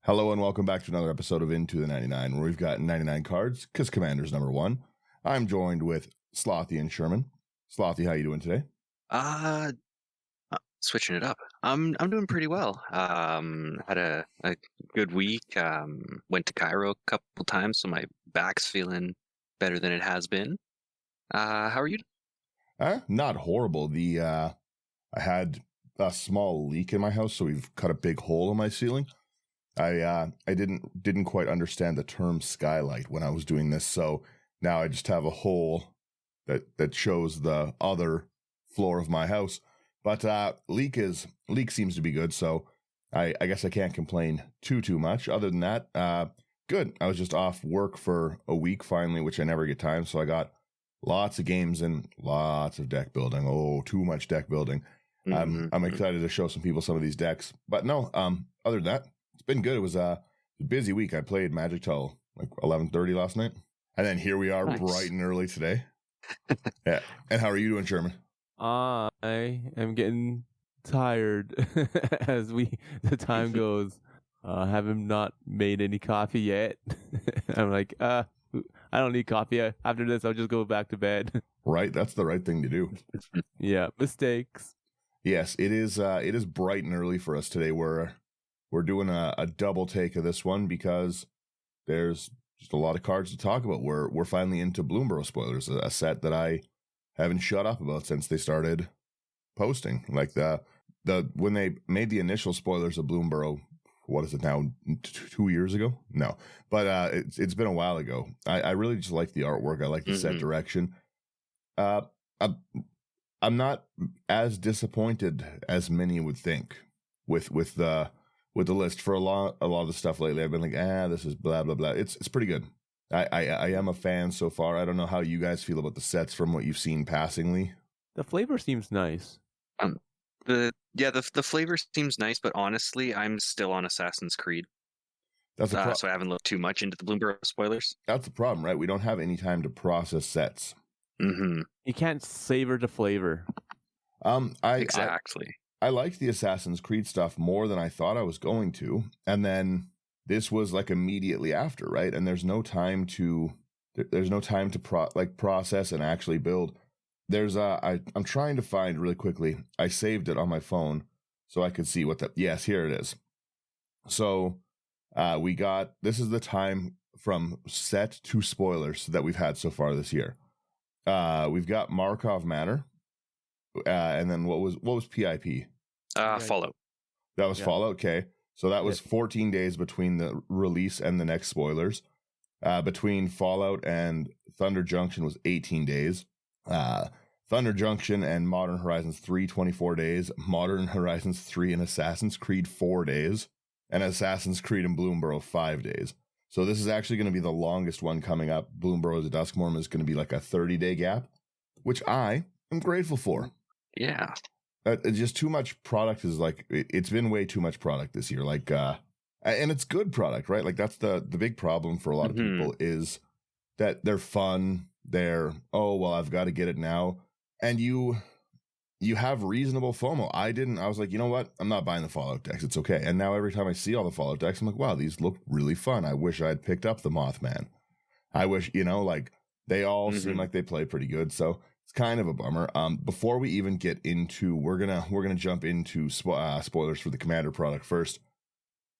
Hello and welcome back to another episode of Into the 99, where we've got 99 cards, because Commander's number one. I'm joined with Slothy and Sherman. Slothy, how you doing today? Switching it up. I'm doing pretty well. Had a good week. Went to Cairo a couple times, so my back's feeling better than it has been. How are you? Not horrible. I had a small leak in my house, so we've cut a big hole in my ceiling. I didn't quite understand the term skylight when I was doing this, so now I just have a hole that shows the other floor of my house. But leak seems to be good, so I guess I can't complain too much. Other than that, good. I was just off work for a week finally, which I never get time, so I got lots of games and lots of deck building. Oh, too much deck building. I'm excited to show some people some of these decks. But no, other than that, it's been good. It was a busy week. I played Magic till like 11:30 last night. And then here we are, nice. Bright and early today. Yeah. And how are you doing, Sherman? I am getting tired as the time goes. Haven't not made any coffee yet. I'm like, I don't need coffee. After this, I'll just go back to bed. Right. That's the right thing to do. Yeah. Mistakes. Yes, it is bright and early for us today. We're doing a double take of this one because there's just a lot of cards to talk about. We're finally into Bloomburrow spoilers, a set that I haven't shut up about since they started posting. Like when they made the initial spoilers of Bloomburrow, what is it now, 2 years ago? No, but it's been a while ago. I really just like the artwork. I like the set direction. I'm not as disappointed as many would think with the list. For a lot of the stuff lately, I've been like, this is blah blah blah. It's pretty good. I am a fan so far. I don't know how you guys feel about the sets from what you've seen passingly. The flavor seems nice. The flavor seems nice, but honestly, I'm still on Assassin's Creed. That's so I haven't looked too much into the Bloomburrow spoilers. That's the problem, right? We don't have any time to process sets. Mm-hmm. You can't savor the flavor. Exactly. I liked the Assassin's Creed stuff more than I thought I was going to, and then this was like immediately after, right? And there's no time to process and actually build. I'm trying to find really quickly. I saved it on my phone so I could see yes, here it is. So this is the time from set to spoilers that we've had so far this year. We've got Markov Manor, and then what was PIP? Fallout. That was Fallout. Okay, so that was 14 days between the release and the next spoilers. Between Fallout and Thunder Junction was 18 days. Thunder Junction and Modern Horizons 3, 24 days. Modern Horizons 3 and Assassin's Creed 4 days, and Assassin's Creed and Bloomburrow 5 days. So this is actually going to be the longest one coming up. Bloomburrow the Duskmorn is going to be like a 30-day gap, which I am grateful for. Yeah. Just too much product is like, it's been way too much product this year. Like, and it's good product, right? Like that's the big problem for a lot of people is that they're fun. They're, I've got to get it now. And you have reasonable FOMO. I was like, you know what? I'm not buying the Fallout decks. It's okay. And now every time I see all the Fallout decks, I'm like, wow, these look really fun. I wish I'd picked up the Mothman. I wish, like they all seem like they play pretty good. So it's kind of a bummer. Before we even get into, we're gonna jump into spoilers for the Commander product first.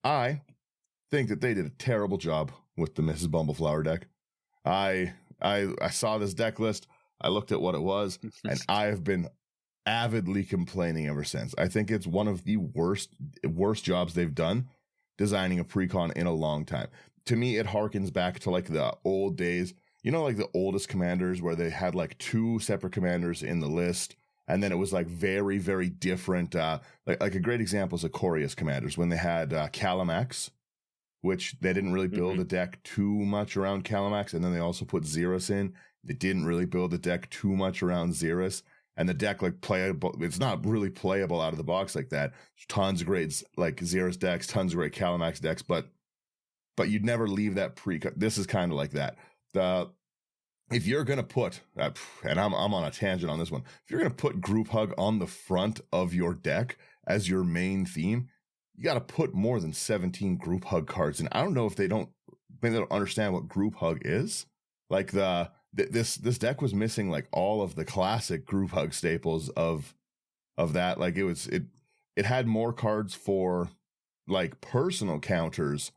I think that they did a terrible job with the Mrs. Bumbleflower deck. I saw this deck list. I looked at what it was, and I have been avidly complaining ever since. I think it's one of the worst jobs they've done designing a precon in a long time. To me, it harkens back to like the old days. Like the oldest commanders where they had like 2 separate commanders in the list. And then it was like very, very different. Like a great example is Icorius commanders when they had Calamax, which they didn't really build a deck too much around Calamax. And then they also put Xerus in. They didn't really build the deck too much around Xerus. And the deck like playable, it's not really playable out of the box like that. There's tons of great like Xerus decks, tons of great Calamax decks, but you'd never leave that this is kind of like that. If you're going to put, and I'm on a tangent on this one, if you're going to put Group Hug on the front of your deck as your main theme, you got to put more than 17 group hug cards in. I don't know if maybe they don't understand what group hug is. Like this deck was missing like all of the classic group hug staples of that. Like it had more cards for like personal counters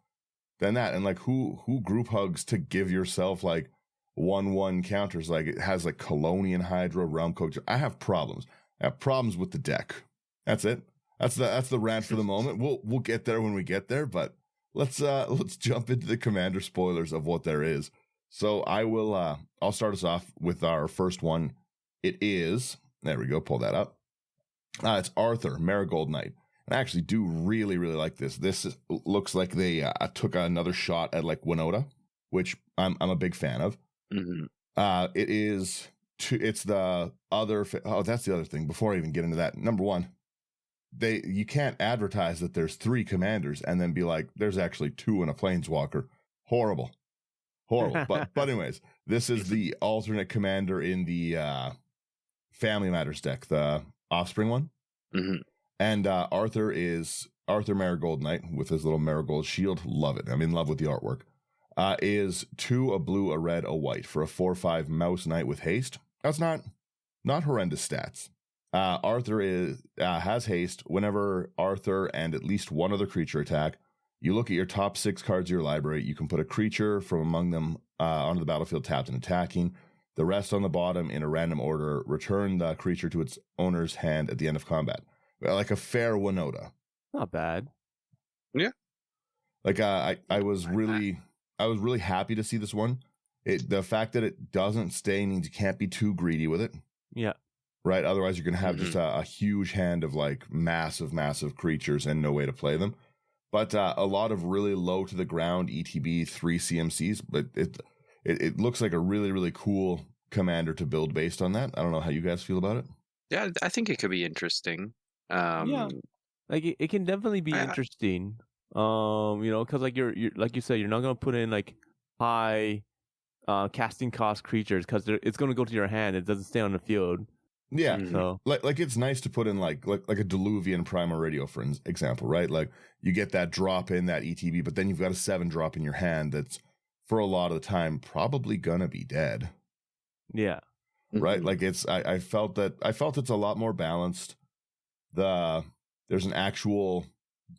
than that. And like who group hugs to give yourself like 1/1 counters? Like it has like Colonian Hydra, Realm Coach. I have problems with the deck. That's it. That's the rant for the moment. We'll get there when we get there, but let's jump into the commander spoilers of what there is. So I'll start us off with our first one. It is, there we go, pull that up. It's Arthur, Marigold Knight. And I actually do really, really like this. Looks like they took another shot at like Winota, which I'm a big fan of. Mm-hmm. It's the other, that's the other thing. Before I even get into that, number one, you can't advertise that there's 3 commanders and then be like, there's actually 2 and a planeswalker. Horrible. But anyways, this is the alternate commander in the Family Matters deck, the Offspring one. Mm-hmm. And Arthur is Arthur Marigold Knight with his little marigold shield. Love it. I'm in love with the artwork. Is 2, a blue, a red, a white for a 4/5 mouse knight with haste. That's not horrendous stats. Arthur has haste. Whenever Arthur and at least one other creature attack, you look at your top 6 cards of your library. You can put a creature from among them onto the battlefield tapped and attacking. The rest on the bottom in a random order. Return the creature to its owner's hand at the end of combat. Like a fair Winota. Not bad. Yeah. Like I was really happy to see this one. The fact that it doesn't stay means you can't be too greedy with it. Yeah. Right. Otherwise, you're going to have just a huge hand of like massive creatures and no way to play them. But a lot of really low to the ground ETB 3 CMCs. But it looks like a really, really cool commander to build based on that. I don't know how you guys feel about it. Yeah, I think it could be interesting. Yeah, like it can definitely be interesting. Because like you're like you said, you're not gonna put in like high casting cost creatures because it's gonna go to your hand. It doesn't stay on the field. Yeah, so like it's nice to put in like a Diluvian Primordial, for example, right? Like you get that drop in that ETB, but then you've got a 7-drop in your hand that's for a lot of the time probably gonna be dead. Yeah, right. Like I felt it's a lot more balanced. There's an actual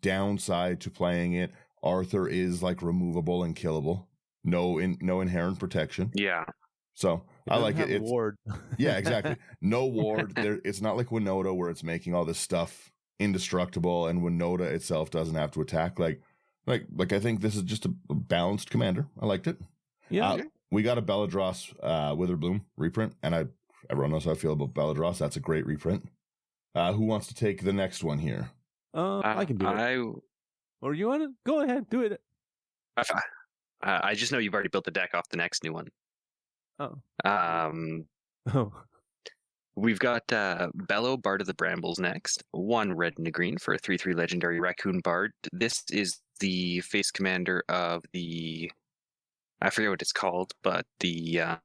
downside to playing it. Arthur is like removable and killable. No inherent protection. Yeah. So I like it. It's ward. Yeah, exactly. No ward. It's not like Winota where it's making all this stuff indestructible, and Winota itself doesn't have to attack. Like I think this is just a balanced commander. I liked it. Yeah. We got a Belladross Witherbloom reprint, and everyone knows how I feel about Belladross. That's a great reprint. Who wants to take the next one here? I can do it. Or you want to go ahead, do it. I just know you've already built the deck off the next new one. Oh. We've got Bellow, Bard of the Brambles next. 1 red and a green for a 3/3 legendary Raccoon Bard. This is the face commander of the, I forget what it's called, but the I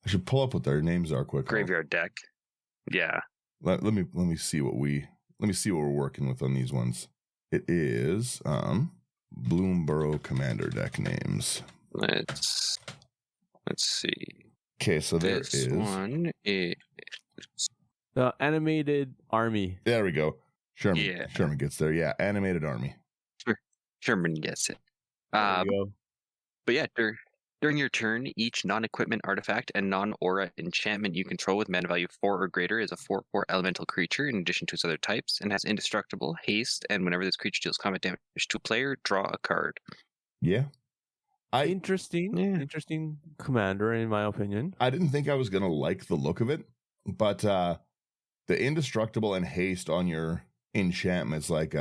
should pull up what their names are quick. Graveyard deck. Yeah. Let me see what we're working with on these ones. It is Bloomburrow commander deck names. Let's see. Okay, so this one is the animated army. There we go. Sherman gets there. Yeah, animated army. Sherman gets it. There you go. But yeah, during your turn, each non-equipment artifact and non-aura enchantment you control with mana value 4 or greater is a 4/4 elemental creature in addition to its other types, and has indestructible, haste, and whenever this creature deals combat damage to a player, draw a card. Yeah. Interesting commander, in my opinion. I didn't think I was going to like the look of it, but the indestructible and haste on your enchantments, like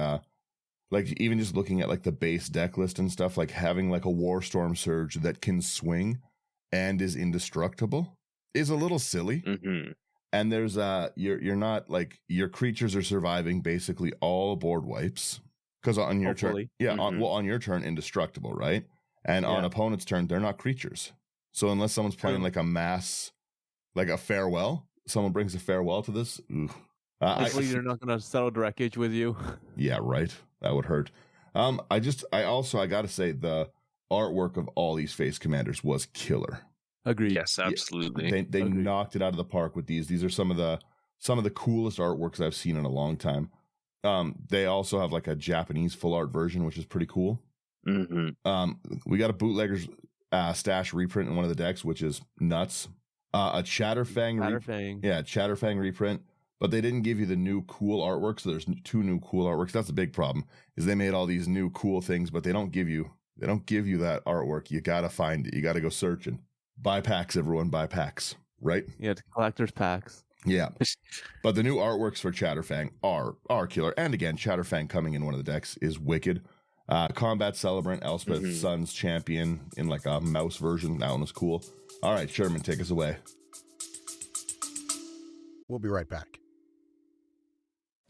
even just looking at like the base deck list and stuff, like having like a Warstorm Surge that can swing and is indestructible is a little silly. Mm-hmm. And there's you're not like, your creatures are surviving basically all board wipes because on your turn, on your turn, indestructible, right? And on opponent's turn, they're not creatures. So unless someone's playing like a mass, like a farewell, someone brings a farewell to this, Hopefully they're not going to settle the wreckage with you. Yeah, right. That would hurt. I gotta say the artwork of all these face commanders was killer. Agreed. Yes, absolutely. They Agreed. knocked it out of the park with these. These are some of the coolest artworks I've seen in a long time. They also have like a Japanese full art version, which is pretty cool. Mm-hmm. We got a bootlegger's stash reprint in one of the decks, which is nuts. A Chatterfang reprint, but they didn't give you the new cool artwork. So there's 2 new cool artworks. That's the big problem. Is they made all these new cool things, but they don't give you that artwork. You gotta find it. You gotta go searching. Buy packs, everyone. Buy packs, right? Yeah, the collector's packs. Yeah, but the new artworks for Chatterfang are killer. And again, Chatterfang coming in one of the decks is wicked. Combat Celebrant, Elspeth's Son's Champion in like a mouse version. That one was cool. All right, Sherman, take us away. We'll be right back.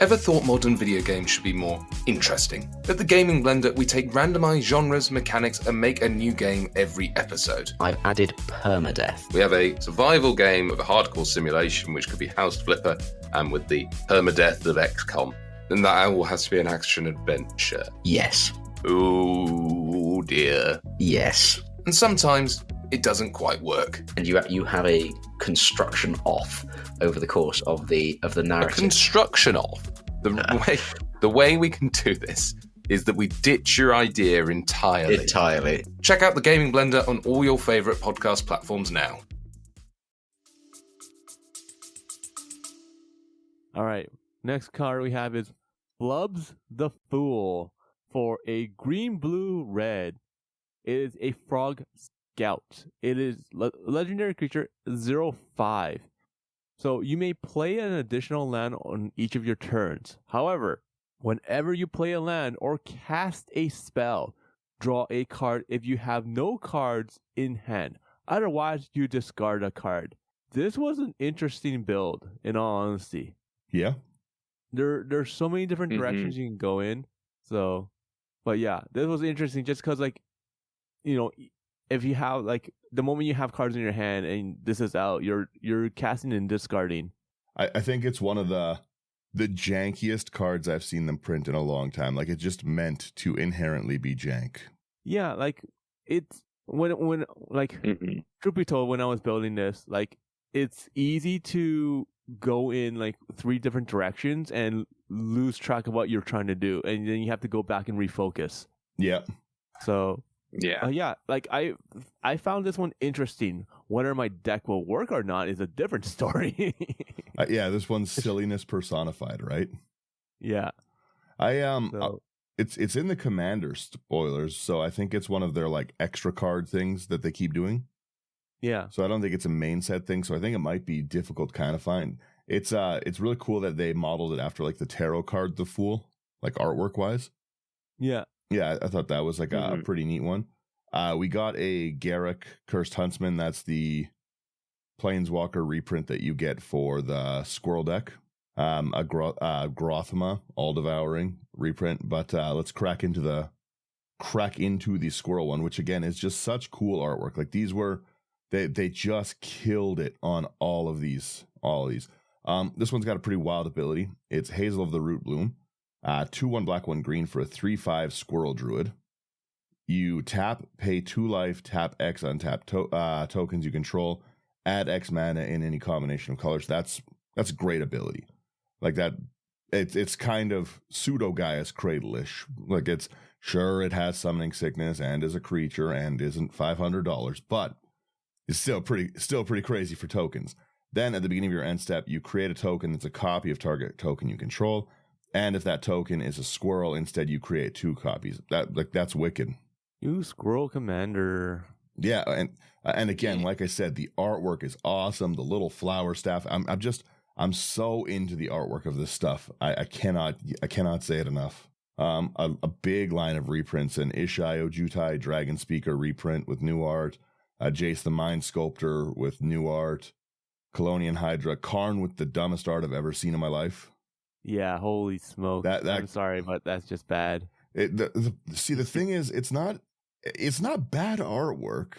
Ever thought modern video games should be more interesting? At the Gaming Blender, we take randomized genres, mechanics, and make a new game every episode. I've added permadeath. We have a survival game of a hardcore simulation, which could be House Flipper, and with the permadeath of XCOM. And that all has to be an action adventure. Yes. Ooh dear. Yes. And sometimes it doesn't quite work. And you have a construction off over the course of the narrative. A construction off. The way we can do this is that we ditch your idea entirely. Check out the Gaming Blender on all your favourite podcast platforms now. All right. Next card we have is Flubs the Fool for a green, blue, red. It is a frog scout. It is legendary creature 0/5. So you may play an additional land on each of your turns. However, whenever you play a land or cast a spell, draw a card if you have no cards in hand. Otherwise, you discard a card. This was an interesting build, in all honesty. Yeah. There's so many different directions you can go in. So, but yeah, this was interesting just because, like, you know, if you have, like, the moment you have cards in your hand and this is out, you're casting and discarding. I think it's one of the jankiest cards I've seen them print in a long time. Like, it's just meant to inherently be jank. Yeah, like, it's when like truth be told, when I was building this, like, it's easy to go in like 3 different directions and lose track of what you're trying to do, and then you have to go back and refocus. Yeah. So yeah, like I found this one interesting. Whether my deck will work or not is a different story. Yeah, this one's silliness personified, right? Yeah. It's in the commander spoilers, so I think it's one of their like extra card things that they keep doing. Yeah. So I don't think it's a main set thing, so I think it might be difficult to kind of find. It's really cool that they modeled it after like the tarot card The Fool, like artwork wise. Yeah. Yeah, I thought that was like a pretty neat one. We got a Garrick Cursed Huntsman. That's the Planeswalker reprint that you get for the Squirrel deck. A Grothma All Devouring reprint. But let's crack into the Squirrel one, which again is just such cool artwork. Like these were, they just killed it on all of these. This one's got a pretty wild ability. It's Hazel of the Root Bloom. 2/1 black 1 green for a 3/5 Squirrel Druid. You tap, pay 2 life, tap X, untap tokens you control, add X mana in any combination of colors. That's a great ability. Like that, it's kind of pseudo Gaia's Cradle-ish. Like it's sure it has summoning sickness and is a creature and isn't $500, but it's still pretty crazy for tokens. Then at the beginning of your end step, you create a token that's a copy of target token you control. And if that token is a squirrel, instead you create 2 copies. That's wicked. You Squirrel Commander. Yeah, and again, like I said, the artwork is awesome. The little flower staff. I'm so into the artwork of this stuff. I cannot say it enough. A big line of reprints: an Ishai Ojutai Dragon Speaker reprint with new art, Jace the Mind Sculptor with new art, Colonian Hydra, Karn with the dumbest art I've ever seen in my life. Yeah, holy smoke. I'm sorry, but that's just bad. See, the thing is, it's not bad artwork,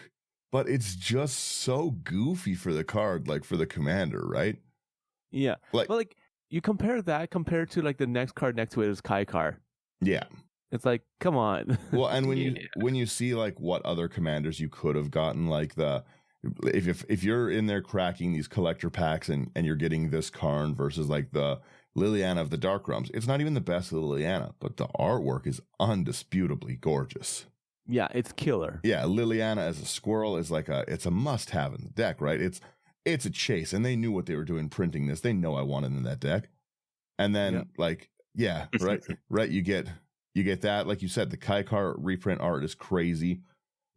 but it's just so goofy for the card, like for the commander, right? Yeah, but like you compare that compared to like the next card next to it is Kaikar. Yeah. It's like, come on. Well, and when you see like what other commanders you could have gotten, like if you're in there cracking these collector packs and you're getting this Karn versus like the Liliana of the Dark Realms, it's not even the best Liliana, but the artwork is undisputably gorgeous. Yeah, it's killer. Yeah, Liliana as a squirrel is like it's a must have in the deck, right? It's a chase, and they knew what they were doing printing this. They know I wanted in that deck. And then right, you get that, like you said, the Kaikar reprint art is crazy.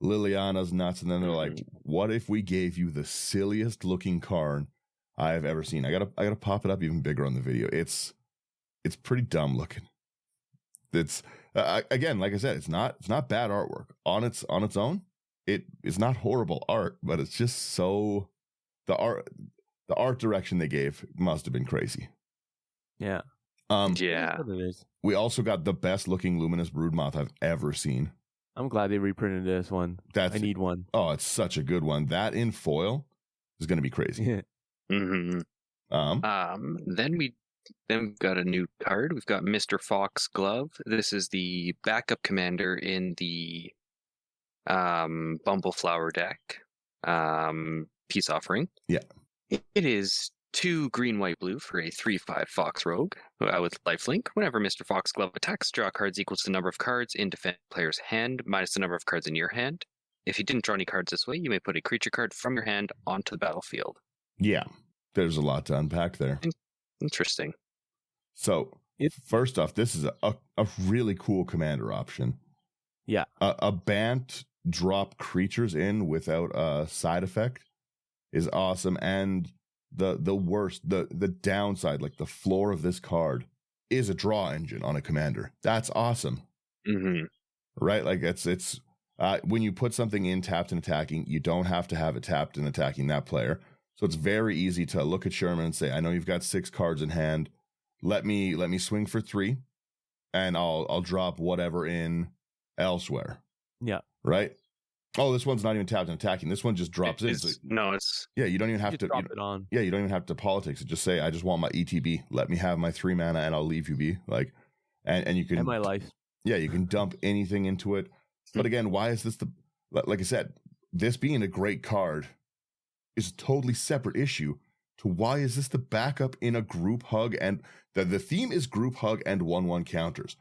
Liliana's nuts, and then they're like, what if we gave you the silliest looking Karn I've ever seen? I gotta pop it up even bigger on the video. It's pretty dumb looking. It's again, like I said, it's not bad artwork on its own. It is not horrible art, but it's just so the art direction they gave must have been crazy. Yeah. Yeah. We also got the best looking Luminous Broodmoth I've ever seen. I'm glad they reprinted this one. I need one. Oh, it's such a good one. That in foil is going to be crazy. Yeah. Then we've got a new card. We've got Mr. Fox Glove. This is the backup commander in the Bumbleflower deck. Peace Offering. Yeah. It is 2 green, white, blue for a 3/5 Fox Rogue with lifelink. Whenever Mr. Fox Glove attacks, draw cards equal to the number of cards in defending player's hand minus the number of cards in your hand. If you didn't draw any cards this way, you may put a creature card from your hand onto the battlefield. Yeah, there's a lot to unpack there. Interesting. So, first off, this is a really cool commander option. Yeah. A Bant drop creatures in without a side effect is awesome, and the worst, the downside, like the floor of this card is a draw engine on a commander. That's awesome. Mm-hmm. Right? Like it's when you put something in tapped and attacking, you don't have to have it tapped and attacking that player. So it's very easy to look at Sherman and say, I know you've got 6 cards in hand. Let me swing for 3 and I'll drop whatever in elsewhere. Yeah. Right? Oh, this one's not even tapped and attacking. This one just drops in. So, yeah, you don't even have to drop it on. Yeah, you don't even have to politics it. Just say, I just want my ETB. Let me have my 3 mana and I'll leave you be. Like, and you can And my life. Yeah, you can dump anything into it. But again, why is this like I said, this being a great card is a totally separate issue to why is this the backup in a group hug, and the theme is group hug and 1/1 counters.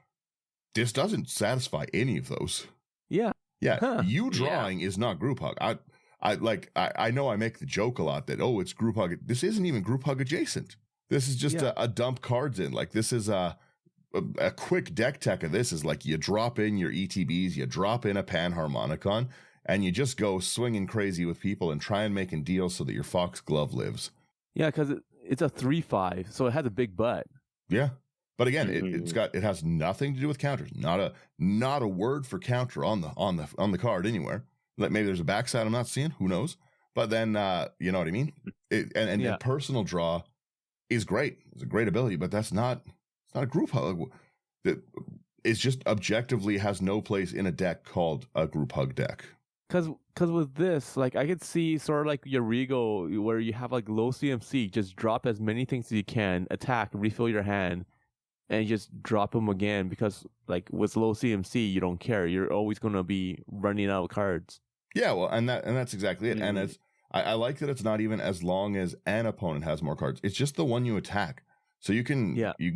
This doesn't satisfy any of those. Yeah. Yeah, Huh. you drawing is not group hug. I know I make the joke a lot that, oh, it's group hug. This isn't even group hug adjacent. This is just a dump cards in. Like, this is a quick deck tech of this is like you drop in your ETBs, you drop in a Panharmonicon, and you just go swinging crazy with people and try and making deals so that your Fox Glove lives. Yeah, because it's a 3/5, so it has a big butt. Yeah. But again, it has nothing to do with counters. Not a word for counter on the card anywhere. Like, maybe there's a backside I'm not seeing. Who knows? But then you know what I mean. The personal draw is great. It's a great ability, but it's not a group hug. It's just objectively has no place in a deck called a group hug deck. Because with this, like, I could see sort of like your Regal, where you have like low CMC, just drop as many things as you can, attack, refill your hand, and just drop them again, because like with low CMC, you don't care. You're always going to be running out of cards. Yeah, well, and that's exactly it. Mm-hmm. And I like that it's not even as long as an opponent has more cards. It's just the one you attack. So you can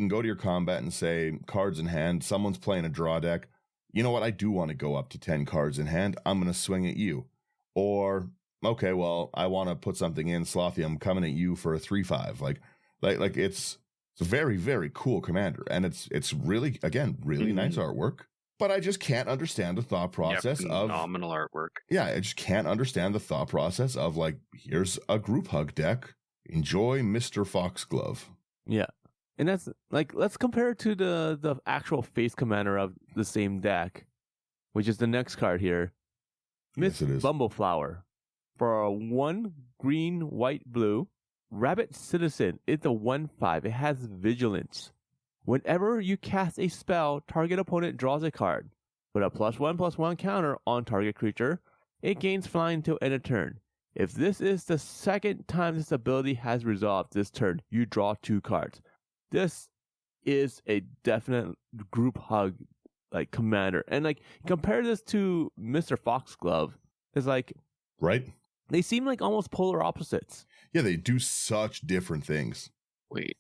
go to your combat and say, cards in hand, someone's playing a draw deck. You know what? I do want to go up to 10 cards in hand. I'm going to swing at you. Or, okay, well, I want to put something in Slothy. I'm coming at you for a 3/5. Like it's a very, very cool commander. And it's really, again, really nice artwork. But I just can't understand the thought process of phenomenal artwork. Yeah, I just can't understand the thought process of, like, here's a group hug deck. Enjoy Mr. Foxglove. Yeah. And that's like, let's compare it to the actual face commander of the same deck, which is the next card here. Yes, it is. Bumbleflower. For a 1 green, white, blue, Rabbit Citizen. It's a 1/5. It has vigilance. Whenever you cast a spell, target opponent draws a card. Put a +1/+1 counter on target creature. It gains flying until end of turn. If this is the second time this ability has resolved this turn, you draw 2 cards. this is a definite group hug like commander. And like compare this to Mr. Foxglove. It's like right. They seem like almost polar opposites. Yeah, they do such different things. Wait,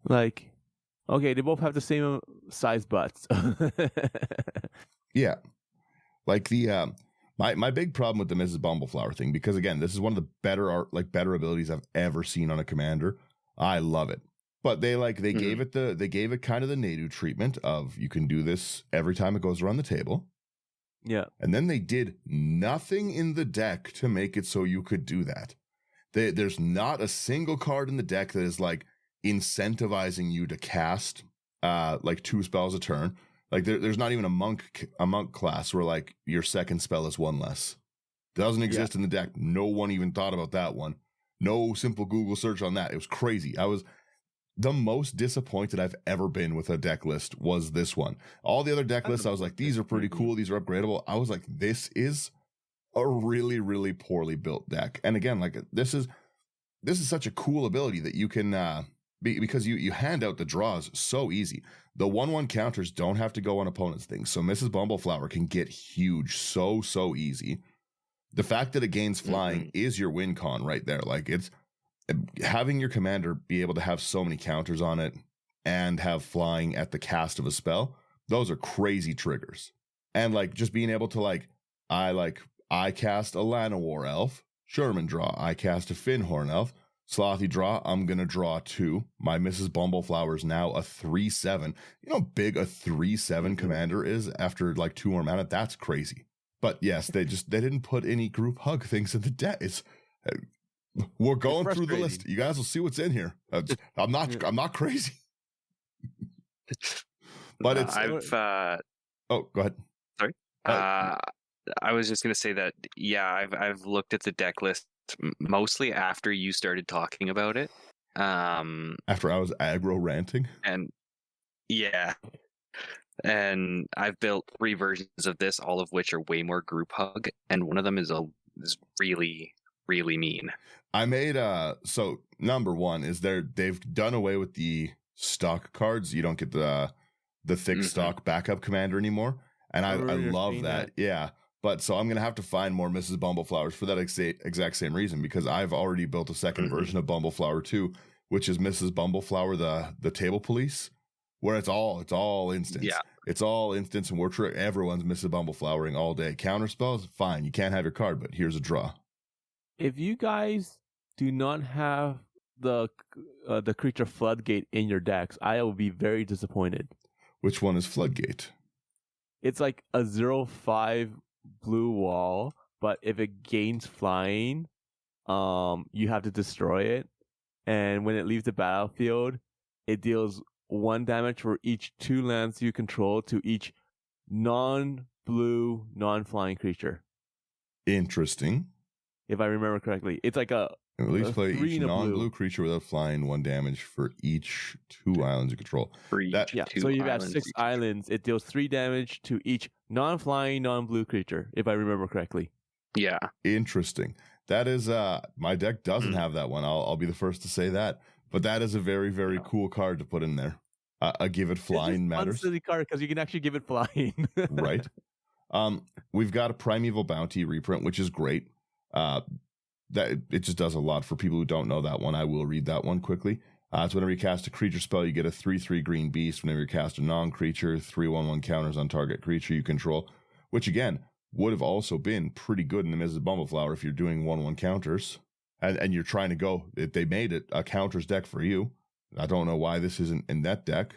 like, okay, they both have the same size butts. Yeah, like the my big problem with the Mrs. Bumbleflower thing, because again, this is one of the better abilities I've ever seen on a commander. I love it, but they gave it kind of the Nadu treatment of you can do this every time it goes around the table. Yeah, and then they did nothing in the deck to make it so you could do that. There's not a single card in the deck that is like incentivizing you to cast like 2 spells a turn. Like there's not even a monk class where like your second spell is 1 less. Doesn't exist in the deck. No one even thought about that one. No simple Google search on that. It was crazy. I was the most disappointed I've ever been with a deck list was this one. All the other deck lists, I was like, these are pretty cool. These are upgradable. I was like, this is a really, really poorly built deck. And again, like this is such a cool ability that you can because you hand out the draws so easy. The 1/1 counters don't have to go on opponent's things. So Mrs. Bumbleflower can get huge so easy. The fact that it gains flying is your win con right there. Like it's having your commander be able to have so many counters on it and have flying at the cast of a spell. Those are crazy triggers. And like just being able to I cast a Llanowar elf, Sherman draw. I cast a Finhorn elf, Slothy draw. I'm going to draw 2. My Mrs. Bumbleflower is now a 3/7. You know how big a 3/7 commander is after like 2 more mana? That's crazy. But yes, they didn't put any group hug things in the deck. We're going through the list. You guys will see what's in here. I'm not crazy. But it's oh, go ahead. Sorry. I was just going to say that, yeah, I've looked at the deck list mostly after you started talking about it. After I was aggro ranting? And yeah. And I've built 3 versions of this, all of which are way more group hug. And one of them is really, really mean. I made, so number 1 is they've done away with the stock cards. You don't get the thick stock backup commander anymore. And I love that. Yeah. But so I'm going to have to find more Mrs. Bumbleflowers for that exact same reason, because I've already built a second version of Bumbleflower 2, which is Mrs. Bumbleflower, the table police, where it's all instance. Yeah. It's all instance, and everyone's Mrs. Bumbleflowering all day. Counter spells, fine. You can't have your card, but here's a draw. If you guys do not have the creature Floodgate in your decks, I will be very disappointed. Which one is Floodgate? It's like a 0/5 blue wall, but if it gains flying, you have to destroy it. And when it leaves the battlefield, it deals 1 damage for each 2 lands you control to each non-blue, non-flying creature. Interesting. If I remember correctly, it's like at least play each non-blue creature without flying 1 damage for each 2 islands you control. So you have 6 islands. It deals 3 damage to each non-flying, non-blue creature, if I remember correctly. Yeah. Interesting. That is, my deck doesn't have that one. I'll be the first to say that. But that is a very, very cool card to put in there. Give it flying matters. It's a silly card because you can actually give it flying. Right. We've got a Primeval Bounty reprint, which is great. That it just does a lot for people who don't know that one. I will read that one quickly. It's whenever you cast a creature spell, you get a 3/3 green beast. Whenever you cast a non-creature, 3/1/1 counters on target creature you control, which again would have also been pretty good in the Mrs. Bumbleflower if you're doing 1/1 counters and you're trying to go. They made it a counters deck for you. I don't know why this isn't in that deck,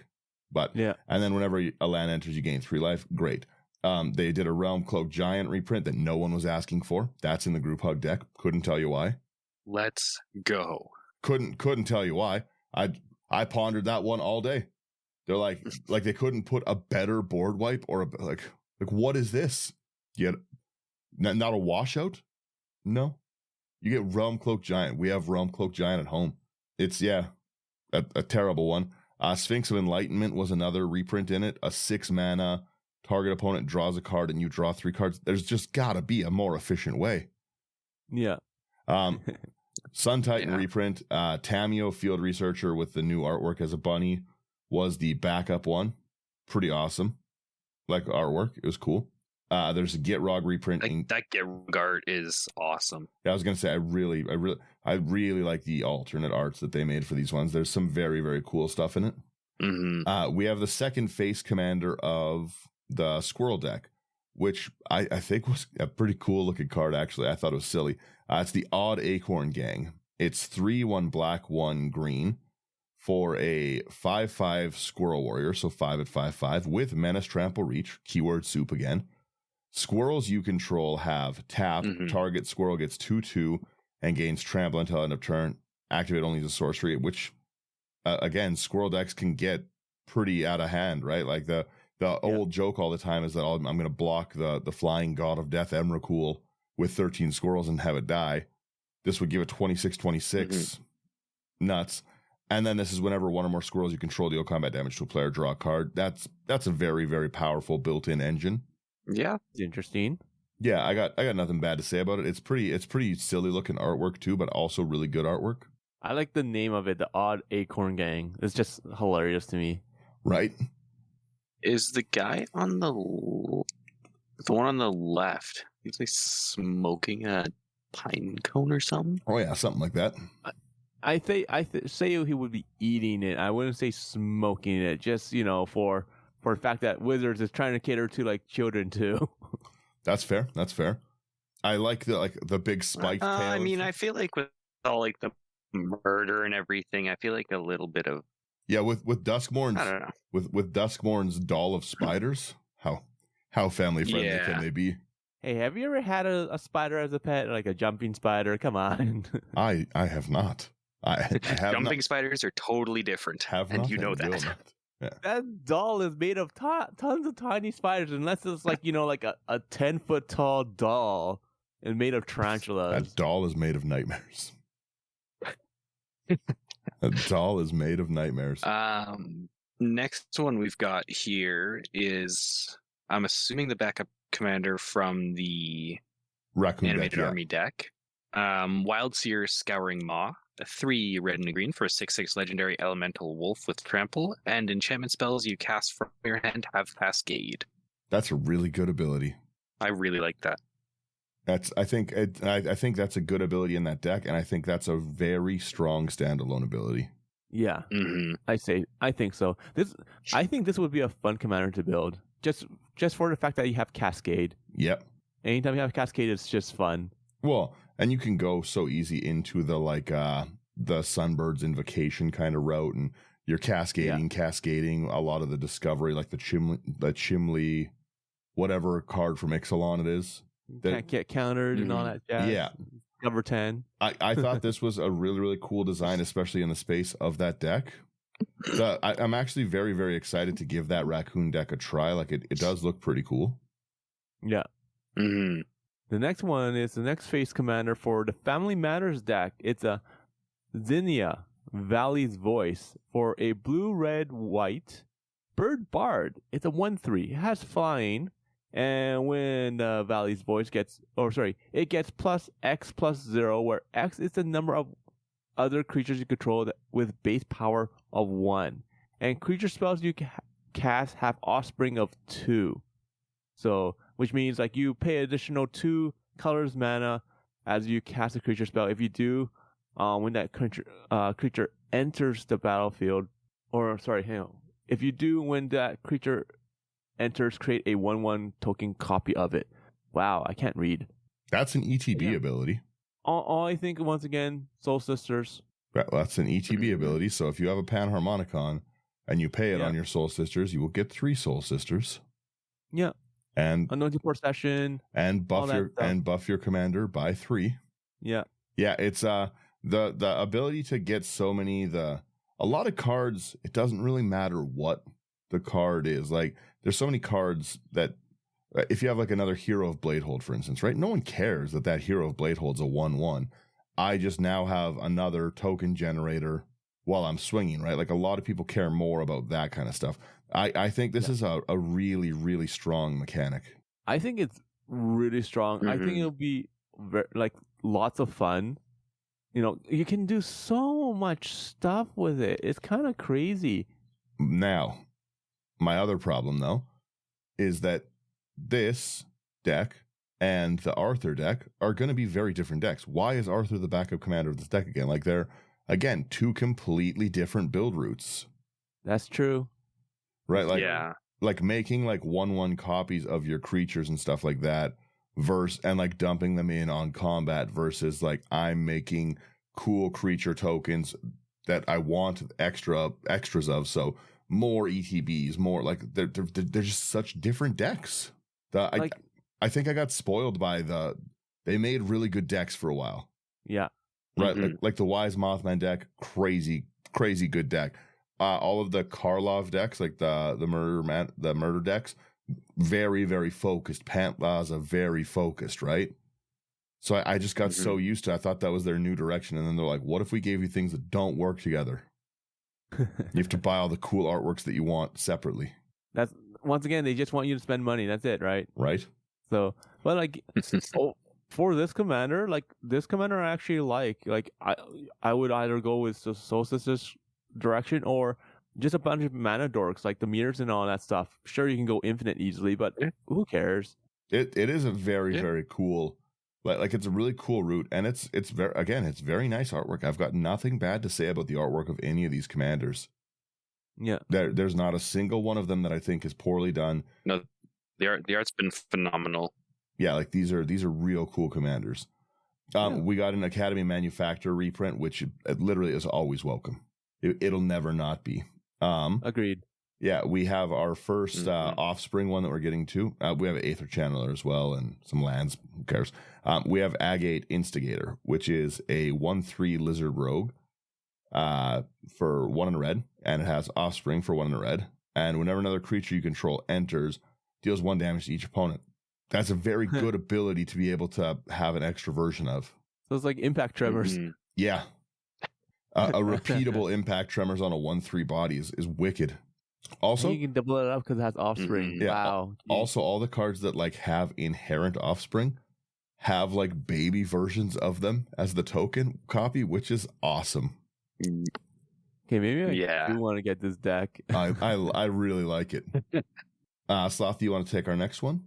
but yeah. And then whenever a land enters, you gain 3 life. Great. They did a Realm Cloak Giant reprint that no one was asking for. That's in the group hug deck. Couldn't tell you why. Let's go. Couldn't tell you why. I pondered that one all day. They're like they couldn't put a better board wipe or like what is this? You get not a washout? No. You get Realm Cloak Giant. We have Realm Cloak Giant at home. It's a terrible one. Sphinx of Enlightenment was another reprint in it. A 6 mana. Target opponent draws a card and you draw 3 cards. There's just gotta be a more efficient way. Yeah. Sun Titan reprint. Tamio, Field Researcher with the new artwork as a bunny, was the backup one. Pretty awesome. Like artwork. It was cool. There's a Gitrog reprint. That Gitrog art is awesome. Yeah, I was gonna say I really like the alternate arts that they made for these ones. There's some very, very cool stuff in it. Mm-hmm. We have the second face commander of the Squirrel deck, which I think was a pretty cool looking card. Actually, I thought it was silly. It's the Odd Acorn Gang. It's 3/1 black, 1 green for a 5/5 Squirrel Warrior, so 5 at 5/5 with Menace, Trample, Reach. Keyword soup again. Squirrels you control have tap. Target squirrel gets 2/2 and gains trample until end of turn. Activate only as a sorcery, which again, squirrel decks can get pretty out of hand, right? Like the old joke all the time is that I'm going to block the flying god of death Emrakul with 13 squirrels and have it die. This would give it 26/26 nuts. And then this is whenever one or more squirrels you control deal combat damage to a player, draw a card. That's a very, very powerful built-in engine. Yeah, it's interesting. Yeah, I got nothing bad to say about it. It's pretty silly looking artwork too, but also really good artwork. I like the name of it, the Odd Acorn Gang. It's just hilarious to me. Right? Is the guy on the one on the left? He's like smoking a pine cone or something. Oh yeah, something like that. I say he would be eating it. I wouldn't say smoking it. Just for the fact that Wizards is trying to cater to like children too. That's fair. I like the big spiked tail. I mean, I feel like with all like the murder and everything, I feel like a little bit of with Duskmourn's. I don't know. With Duskmourn's doll of spiders. How family friendly can they be? Hey, have you ever had a spider as a pet, like a jumping spider? Come on. I have not. I have jumping not. spiders are totally different, and you know that. Yeah. That doll is made of tons of tiny spiders, unless it's like like a 10-foot tall doll and made of tarantulas. That doll is made of nightmares. A doll is made of nightmares. Next one we've got here is, I'm assuming, the backup commander from the Raccoon animated deck, army deck. Wildseer Scouring Maw, a 3 red and a green for a 6/6 legendary elemental wolf with trample, and enchantment spells you cast from your hand have Cascade. That's a really good ability. I really like that. I think that's a good ability in that deck, and I think that's a very strong standalone ability. Yeah, I think so. I think this would be a fun commander to build, just for the fact that you have Cascade. Yep. Anytime you have Cascade, it's just fun. Well, and you can go so easy into the the Sunbird's Invocation kind of route, and you're cascading a lot of the discovery, like the Chimley, whatever card from Ixalan it is. Can't get countered and all that jazz. Yeah. Cover 10. I thought this was a really, really cool design, especially in the space of that deck. I'm actually very, very excited to give that raccoon deck a try. Like it does look pretty cool. Yeah. Mm-hmm. The next one is the next face commander for the Family Matters deck. It's a Zinnia, Valley's Voice, for a blue, red, white Bird Bard. It's a 1/3. It has flying, and when Valley's Voice gets, it gets plus X plus 0, where X is the number of other creatures you control with base power of 1, and creature spells you cast have offspring of 2. So, which means like you pay additional 2 colors mana as you cast a creature spell. If you do, when that creature enters the battlefield, if you do when that creature enters, create a 1/1 token copy of it. Wow, I can't read. That's an ETB ability. All I think once again, Soul Sisters. That's an ETB ability. So if you have a Panharmonicon and you pay it on your Soul Sisters, you will get 3 Soul Sisters. Yeah. And Anointing Procession. And buff your commander by 3. Yeah. Yeah, it's the ability to get so many a lot of cards, it doesn't really matter what the card is. Like there's so many cards that if you have like another Hero of Bladehold, for instance, right? No one cares that Hero of Bladehold's a 1/1. I just now have another token generator while I'm swinging, right? Like a lot of people care more about that kind of stuff. I think this is a really, really strong mechanic. I think it's really strong. I think it'll be lots of fun. you can do so much stuff with it. It's kind of crazy. Now, my other problem, though, is that this deck and the Arthur deck are going to be very different decks. Why is Arthur the backup commander of this deck again? Like, they're, again, two completely different build routes. That's true. Right? Like, yeah. Like making like 1/1 copies of your creatures and stuff like that and like dumping them in on combat versus like I'm making cool creature tokens that I want extras of. So more ETBs, more like they're just such different decks. I think I got spoiled by they made really good decks for a while. Yeah. Right. Like the Wise Mothman deck, crazy good deck. All of the Karlov decks, like the murder decks, very, very focused. Pantlaza, very focused, right? So I just got so used to it. I thought that was their new direction. And then they're like, what if we gave you things that don't work together? You have to buy all the cool artworks that you want separately. That's, once again, they just want you to spend money. That's it, right? Right. So, but like, for this commander, I actually like I would either go with the Solstice's direction or just a bunch of mana dorks, like the mirrors and all that stuff. Sure, you can go infinite easily, but who cares? It is a very, very cool, like it's a really cool route, and it's very nice artwork. I've got nothing bad to say about the artwork of any of these commanders. Yeah, there's not a single one of them that I think is poorly done. No, the art's been phenomenal. Yeah, like these are real cool commanders. We got an Academy Manufacturer reprint, which literally is always welcome. It'll never not be. Agreed. Yeah, we have our first Offspring one that we're getting to. We have an Aether Channeler as well and some lands. Who cares? We have Agate Instigator, which is a 1/3 Lizard Rogue for 1 and a red, and it has Offspring for 1 and a red. And whenever another creature you control enters, deals 1 damage to each opponent. That's a very good ability to be able to have an extra version of. So it's like Impact Tremors. Yeah. A repeatable Impact Tremors on a 1/3 body is wicked. Also, you can double it up because it has Offspring. Yeah. Wow. Also, all the cards that like have inherent Offspring have like baby versions of them as the token copy, which is awesome. Okay, maybe I do want to get this deck. I really like it. Sloth, do you want to take our next one?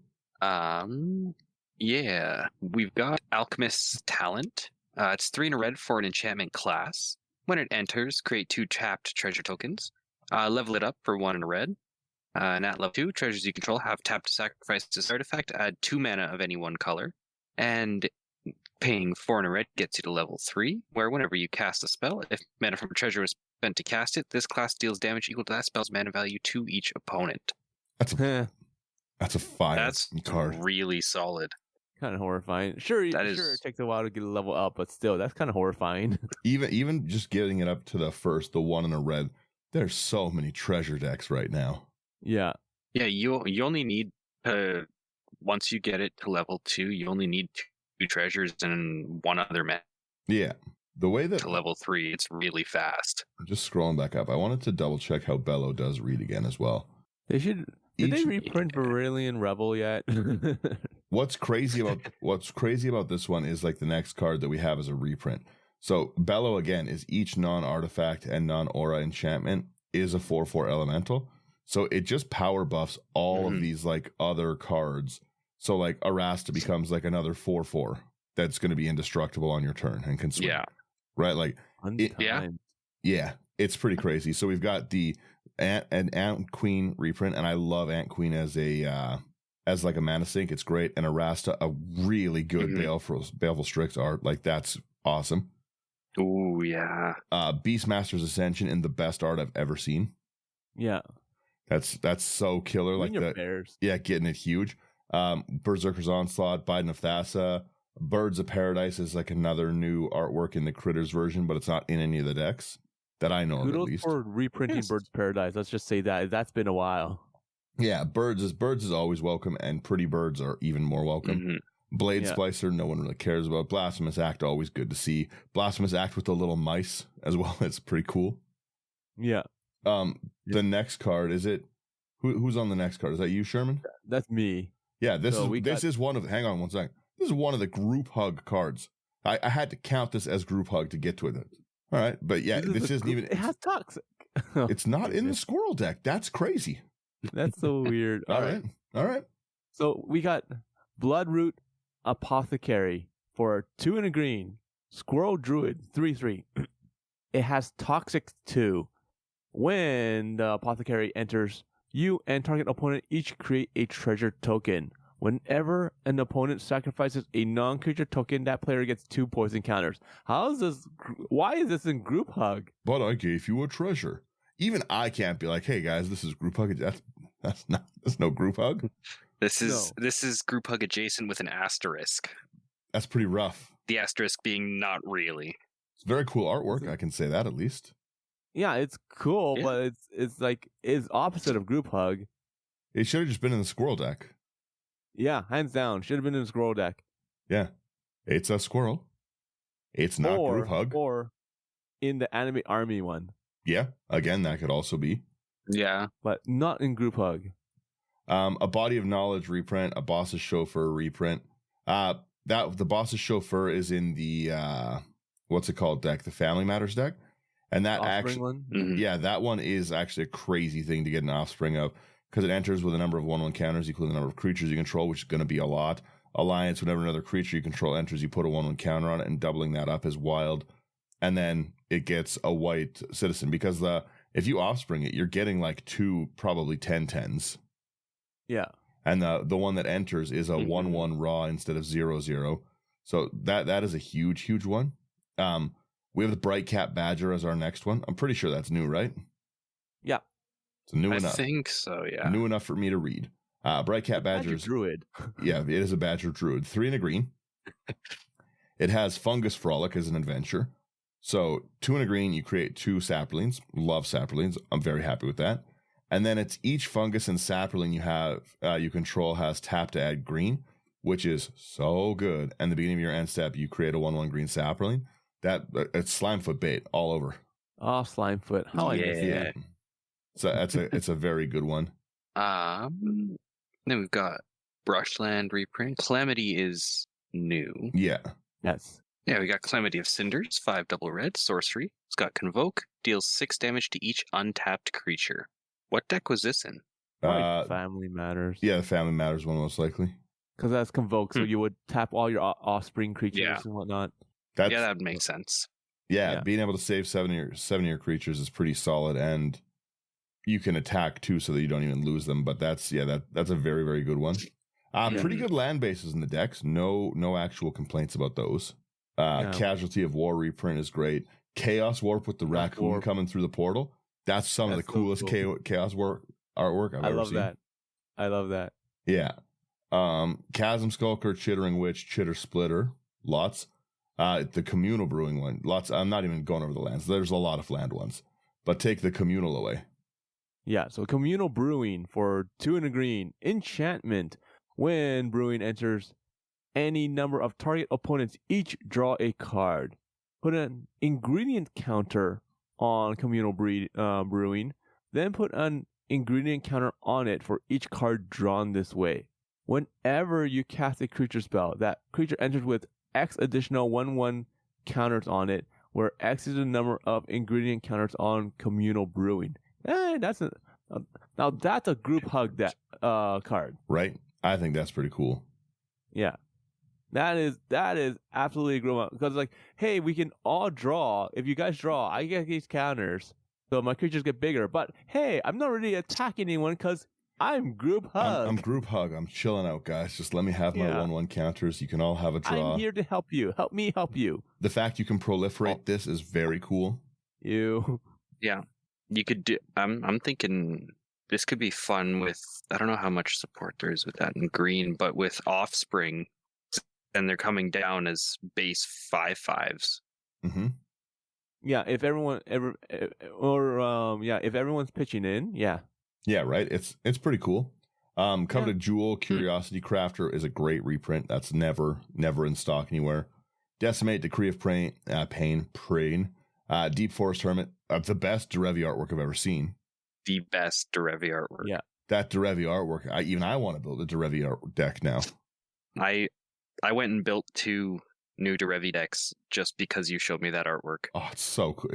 Yeah, we've got Alchemist's Talent. It's 3 and a red for an enchantment class. When it enters, create 2 tapped treasure tokens. Level it up for 1 and a red. And at level 2, treasures you control have tapped to sacrifice this artifact. Add 2 mana of any one color. And paying 4 and a red gets you to level 3, where whenever you cast a spell, if mana from a treasure was spent to cast it, this class deals damage equal to that spell's mana value to each opponent. That's a fire card. Really solid. Kind of horrifying. Sure, it takes a while to get a level up, but still, that's kind of horrifying. Even just getting it up to the 1 and a red, there's so many treasure decks right now. Yeah. Yeah, you only need once you get it to level 2, you only need 2 treasures and 1 other mana. Yeah. The way that to level 3, it's really fast. I'm just scrolling back up. I wanted to double check how Bello does read again as well. They should. Did they reprint Varillian Rebel yet? What's crazy about this one is like the next card that we have as a reprint. So Bello again is each non-artifact and non-aura enchantment is a 4/4 elemental. So it just power buffs all of these like other cards. So like Arasta becomes like another 4/4 that's going to be indestructible on your turn and can swing. Yeah. Right? Like yeah, it's pretty crazy. So we've got the Ant Queen reprint, and I love Ant Queen as like a mana sink. It's great. And Arasta, a really good Baleful Strix art. Like that's awesome. Oh yeah. Beastmaster's Ascension in the best art I've ever seen. Yeah. That's so killer. Like that. Bears. Yeah, getting it huge. Berserker's Onslaught, Biden of Thassa, Birds of Paradise is like another new artwork in the Critters version, but it's not in any of the decks that I know of, at least. For reprinting Birds of Paradise. Let's just say that's been a while. Yeah, Birds is always welcome, and Pretty Birds are even more welcome. Blade Splicer, no one really cares about. Blasphemous Act, always good to see. Blasphemous Act with the little mice as well. It's pretty cool. Yeah. The next card, is it? Who's on the next card? Is that you, Sherman? That's me. Yeah, this is one of. Hang on one second. This is one of the group hug cards. I had to count this as group hug to get to it. All right, but yeah, this isn't even. It has toxic. It's not in the squirrel deck. That's crazy. That's so weird. All right. So we got Bloodroot Apothecary for 2 and a green. Squirrel Druid 3/3. It has Toxic 2. When the Apothecary enters, you and target opponent each create a treasure token. Whenever an opponent sacrifices a non-creature token, that player gets 2 poison counters. How is this? Why is this in group hug? But I gave you a treasure. Even I can't be like, hey guys, this is group hug. That's no group hug. This is group hug adjacent with an asterisk. That's pretty rough. The asterisk being not really. It's very cool artwork. I can say that at least. Yeah, it's cool, Yeah. but it's opposite of group hug. It should have just been in the squirrel deck. Yeah, hands down, should have been in the scroll deck. Yeah, it's a squirrel. It's not group hug. Or in the anime army one. Yeah, again, that could also be. Yeah. But not in group hug. A Body of Knowledge reprint, a Boss's Chauffeur reprint. That the Boss's Chauffeur is in the what's it called deck, the Family Matters deck, and that Offspring actually, one? Mhm. yeah, that one is actually a crazy thing to get an offspring of because it enters with a number of 1/1 counters equal to the number of creatures you control, which is going to be a lot. Alliance, whenever another creature you control enters, you put a 1/1 counter on it, and doubling that up is wild. And then it gets a white citizen because if you offspring it, you're getting like 2 probably 10/10s. Yeah. And the one that enters is a Mhm. 1/1 raw instead of 0/0. So that is a huge one. We have the Bright Cat Badger as our next one. I'm pretty sure that's new, right? Yeah. So new I enough. think so, yeah. New enough for me to read. Bright Cat Badger's Druid. yeah, it is a Badger Druid. 3 and a green. It has Fungus Frolic as an adventure. So 2 and a green, you create 2 saplings. Love saplings. I'm very happy with that. And then it's each fungus and sapling you control has tap to add green, which is so good. And the beginning of your end step, you create a 1/1 green sapling. It's Slimefoot bait all over. Oh, Slimefoot. How I miss Yeah. that. So it's a very good one. Then we've got Brushland reprint. Calamity is new. Yeah. Yes. Yeah, we got Calamity of Cinders, 5 double red, sorcery. It's got Convoke, deals 6 damage to each untapped creature. What deck was this in? Probably Family Matters. Yeah, the Family Matters one most likely. Because that's Convoke, so you would tap all your offspring creatures Yeah. and whatnot. Yeah, that would make sense. Yeah, Yeah. being able to save 7-year creatures is pretty solid, and you can attack too, so that you don't even lose them. But that's a very, very good one. Pretty good land bases in the decks. No actual complaints about those. Casualty of War reprint is great. Chaos Warp with the raccoon coming through the portal. That's some of the coolest Chaos Warp artwork I've ever seen. I love that. Yeah. Chasm Skulker, Chittering Witch, Chitter Splitter, lots. The Communal Brewing one, lots. I'm not even going over the lands. There's a lot of land ones, but take the Communal away. Yeah, so Communal Brewing for 2 and a green. Enchantment. When Brewing enters, any number of target opponents each draw a card. Put an ingredient counter on Communal Brewing, then put an ingredient counter on it for each card drawn this way. Whenever you cast a creature spell, that creature enters with X additional 1/1 counters on it, where X is the number of ingredient counters on Communal Brewing. Now that's a group hug card. Right? I think that's pretty cool. Yeah. That is absolutely a group hug. Because like, hey, we can all draw. If you guys draw, I get these counters. So my creatures get bigger. But hey, I'm not really attacking anyone because I'm group hug. I'm group hug. I'm chilling out, guys. Just let me have my 1/1 counters. You can all have a draw. I'm here to help you. Help me help you. The fact you can proliferate this is very cool. You. Yeah. You could do. I'm thinking this could be fun with. I don't know how much support there is with that in green, but with Offspring, and they're coming down as base 5/5s. Mm-hmm. Yeah, if everyone if everyone's pitching in, yeah. Yeah, right. It's pretty cool. Coveted Jewel, Curiosity Crafter is a great reprint. That's never in stock anywhere. Decimate, Decree of Pain, Deep Forest Hermit, the best Derevi artwork I've ever seen. The best Derevi artwork. Yeah, that Derevi artwork. I want to build a Derevi art deck now. I went and built 2 new to Revy decks just because you showed me that artwork. Oh, it's so cool.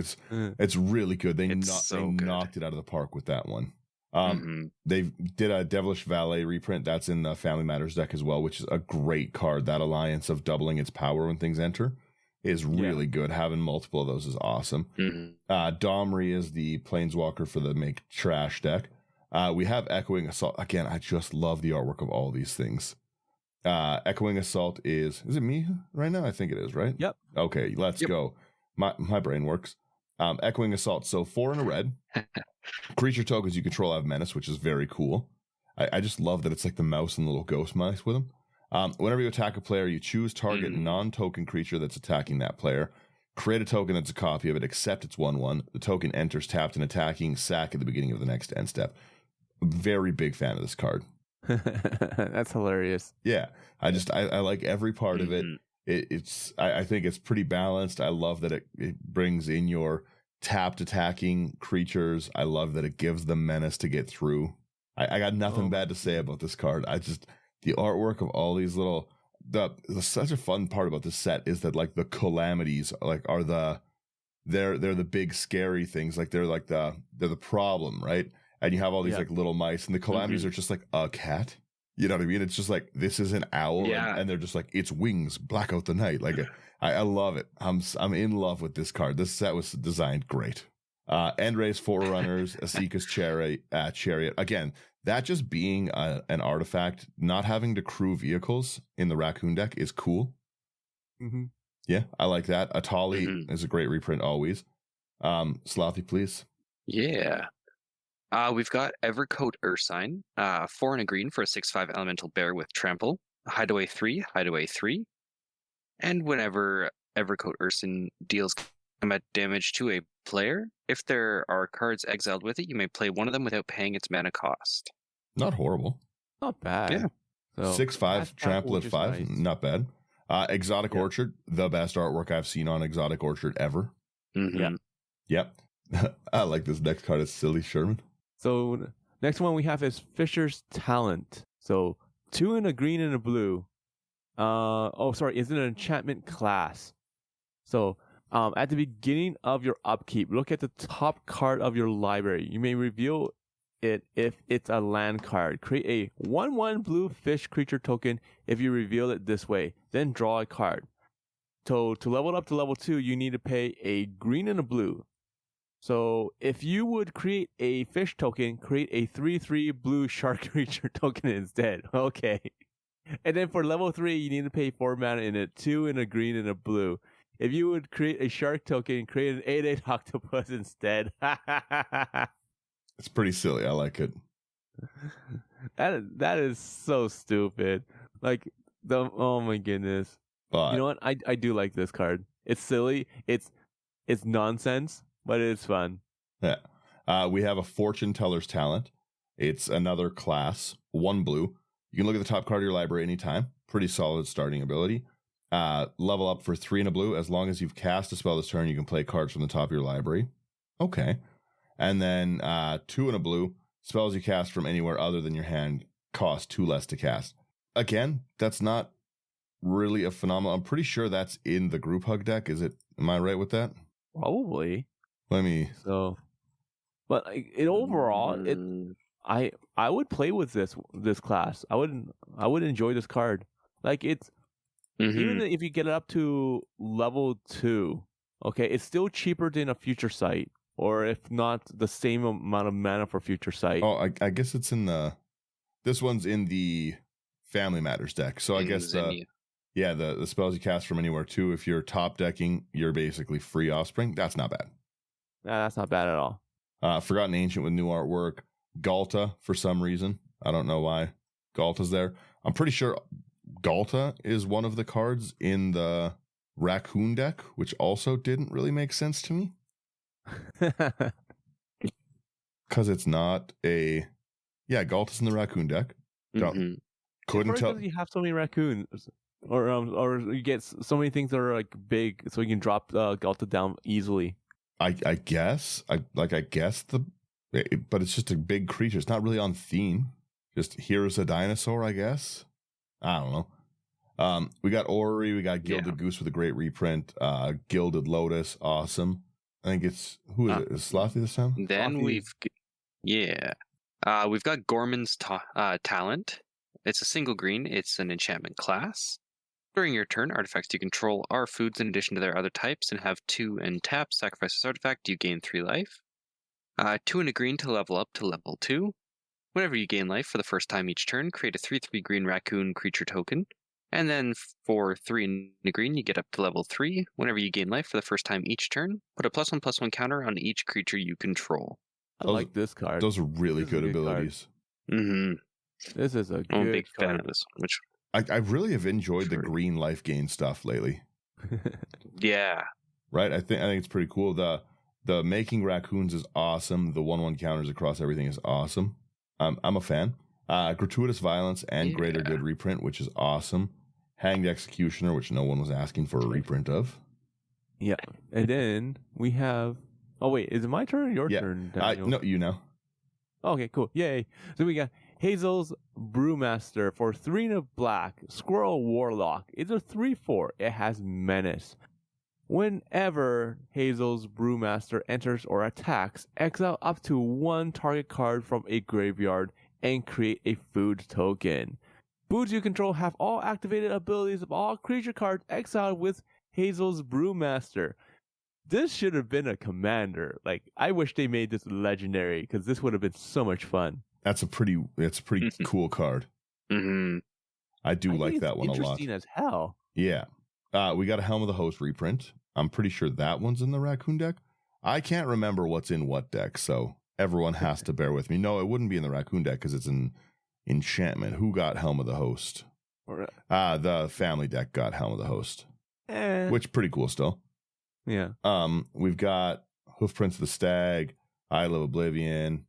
It's really good. They good. knocked it out of the park with that one. They did a Devilish Valet reprint that's in the Family Matters deck as well, which is a great card. That alliance of doubling its power when things enter is really good. Having multiple of those is awesome. Domri is the Planeswalker for the Make Trash deck. We have Echoing Assault. Again, I just love the artwork of all these things. Echoing Assault is it me right now? I think it is, right? Yep. Okay, let's go. My brain works. Echoing Assault. So 4 in a red. Creature tokens you control have menace, which is very cool. I just love that it's like the mouse and the little ghost mice with them. Whenever you attack a player, you choose target non-token creature that's attacking that player. Create a token that's a copy of it, except it's 1/1. The token enters tapped and attacking, sack at the beginning of the next end step. Very big fan of this card. That's hilarious. Yeah, I like every part of it. I think it's pretty balanced. I love that it brings in your tapped attacking creatures. I love that it gives them menace to get through. I got nothing bad to say about this card. The artwork of all these little such a fun part about this set is that like the calamities are they're the big scary things. Like they're the problem, right? And you have all these like little mice, and the calamities are just like a cat. You know what I mean? It's just like, this is an owl, and they're just like, its wings black out the night. Like I love it. I'm in love with this card. This set was designed great. Endray's Forerunners, Asika's Chariot. Again, that just being an artifact, not having to crew vehicles in the Raccoon deck is cool. Yeah, I like that. Atali is a great reprint always. Slothy, please. Yeah. We've got Evercoat Ursine, 4 and a green for a 6/5 elemental bear with trample, hideaway 3, hideaway 3. And whenever Evercoat Ursine deals combat damage to a player, if there are cards exiled with it, you may play one of them without paying its mana cost. Not horrible. Not bad. Yeah. So 6/5, trample at 5. Nice. Not bad. Exotic Orchard, the best artwork I've seen on Exotic Orchard ever. Yep. I like this next card. It's silly, Sherman. So next one we have is Fisher's Talent. So 2 in a green and a blue. Is an enchantment class. So at the beginning of your upkeep, look at the top card of your library. You may reveal it if it's a land card. Create a 1/1 blue fish creature token if you reveal it this way. Then draw a card. So to level up to level 2, you need to pay a green and a blue. So if you would create a fish token, create a 3/3 blue shark creature token instead. Okay. And then for level 3, you need to pay 4 mana in it, 2 in a green and a blue. If you would create a shark token, create an 8/8 octopus instead. It's pretty silly. I like it. That is so stupid. Like oh my goodness. But you know what? I do like this card. It's silly. It's nonsense, but it's fun. Yeah. We have a Fortune Teller's Talent. It's another class, 1 blue. You can look at the top card of your library anytime. Pretty solid starting ability. Level up for 3 and a blue. As long as you've cast a spell this turn, you can play cards from the top of your library. Okay. And then 2 and a blue. Spells you cast from anywhere other than your hand cost 2 less to cast. Again, that's not really a phenomenon. I'm pretty sure that's in the Group Hug deck. Is it? Am I right with that? Probably. Let me. So, but overall, I would play with this class. I would enjoy this card. Like it's even if you get it up to level 2, okay, it's still cheaper than a Future Sight, or if not the same amount of mana for Future Sight. Oh, I guess it's in this one's in the Family Matters deck. So I guess the spells you cast from anywhere too. If you're top decking, you're basically free Offspring. That's not bad. Nah, that's not bad at all. Forgotten Ancient with new artwork. Galta for some reason. I don't know why Galta's there. I'm pretty sure Galta is one of the cards in the Raccoon deck, which also didn't really make sense to me. Because it's not a... Yeah, Galta's in the Raccoon deck. Couldn't tell... You have so many raccoons. Or you get so many things that are like big, so you can drop Galta down easily. I guess. But it's just a big creature. It's not really on theme. Just here's a dinosaur, I guess. I don't know. We got Orrery, we got Gilded Goose with a great reprint. Gilded Lotus, awesome. I think it's who is it? Is Slothy this time? Then Slothy. we've got Gorman's Talent. It's a single green. It's an enchantment class. During your turn, artifacts you control are foods in addition to their other types and have 2 and tap. Sacrifice this artifact, you gain 3 life. 2 and a green to level up to level 2. Whenever you gain life for the first time each turn, create a 3/3 green raccoon creature token. And then for 3 and a green, you get up to level 3. Whenever you gain life for the first time each turn, put a +1/+1 counter on each creature you control. I like this card. Those are really good abilities. Mm-hmm. This is a I'm a good big fan card. of this one. Which, I really have enjoyed the True. green life gain stuff lately. yeah. Right? I think it's pretty cool. The making raccoons is awesome. The 1/1 counters across everything is awesome. I'm a fan. Gratuitous Violence and Greater Good reprint, which is awesome. Hanged Executioner, which no one was asking for a reprint of. Yeah. And then we have... Oh, wait. Is it my turn or your turn, Daniel? No, you know. Okay, cool. Yay. So we got Hazel's Brewmaster for 3 and a black. Squirrel Warlock. It's a 3/4. It has Menace. Whenever Hazel's Brewmaster enters or attacks, exile up to 1 target card from a graveyard and create a food token. Foods you control have all activated abilities of all creature cards exiled with Hazel's Brewmaster. This should have been a commander. Like, I wish they made this legendary because this would have been so much fun. That's a pretty cool card. Mm-hmm. I think it's that one a lot. Interesting as hell. Yeah. We got a Helm of the Host reprint. I'm pretty sure that one's in the Raccoon deck. I can't remember what's in what deck, so everyone has to bear with me. No, it wouldn't be in the Raccoon deck because it's an enchantment. Who got Helm of the Host? The family deck got Helm of the Host, which pretty cool still. Yeah. We've got Hoofprints of the Stag, Isle of Oblivion,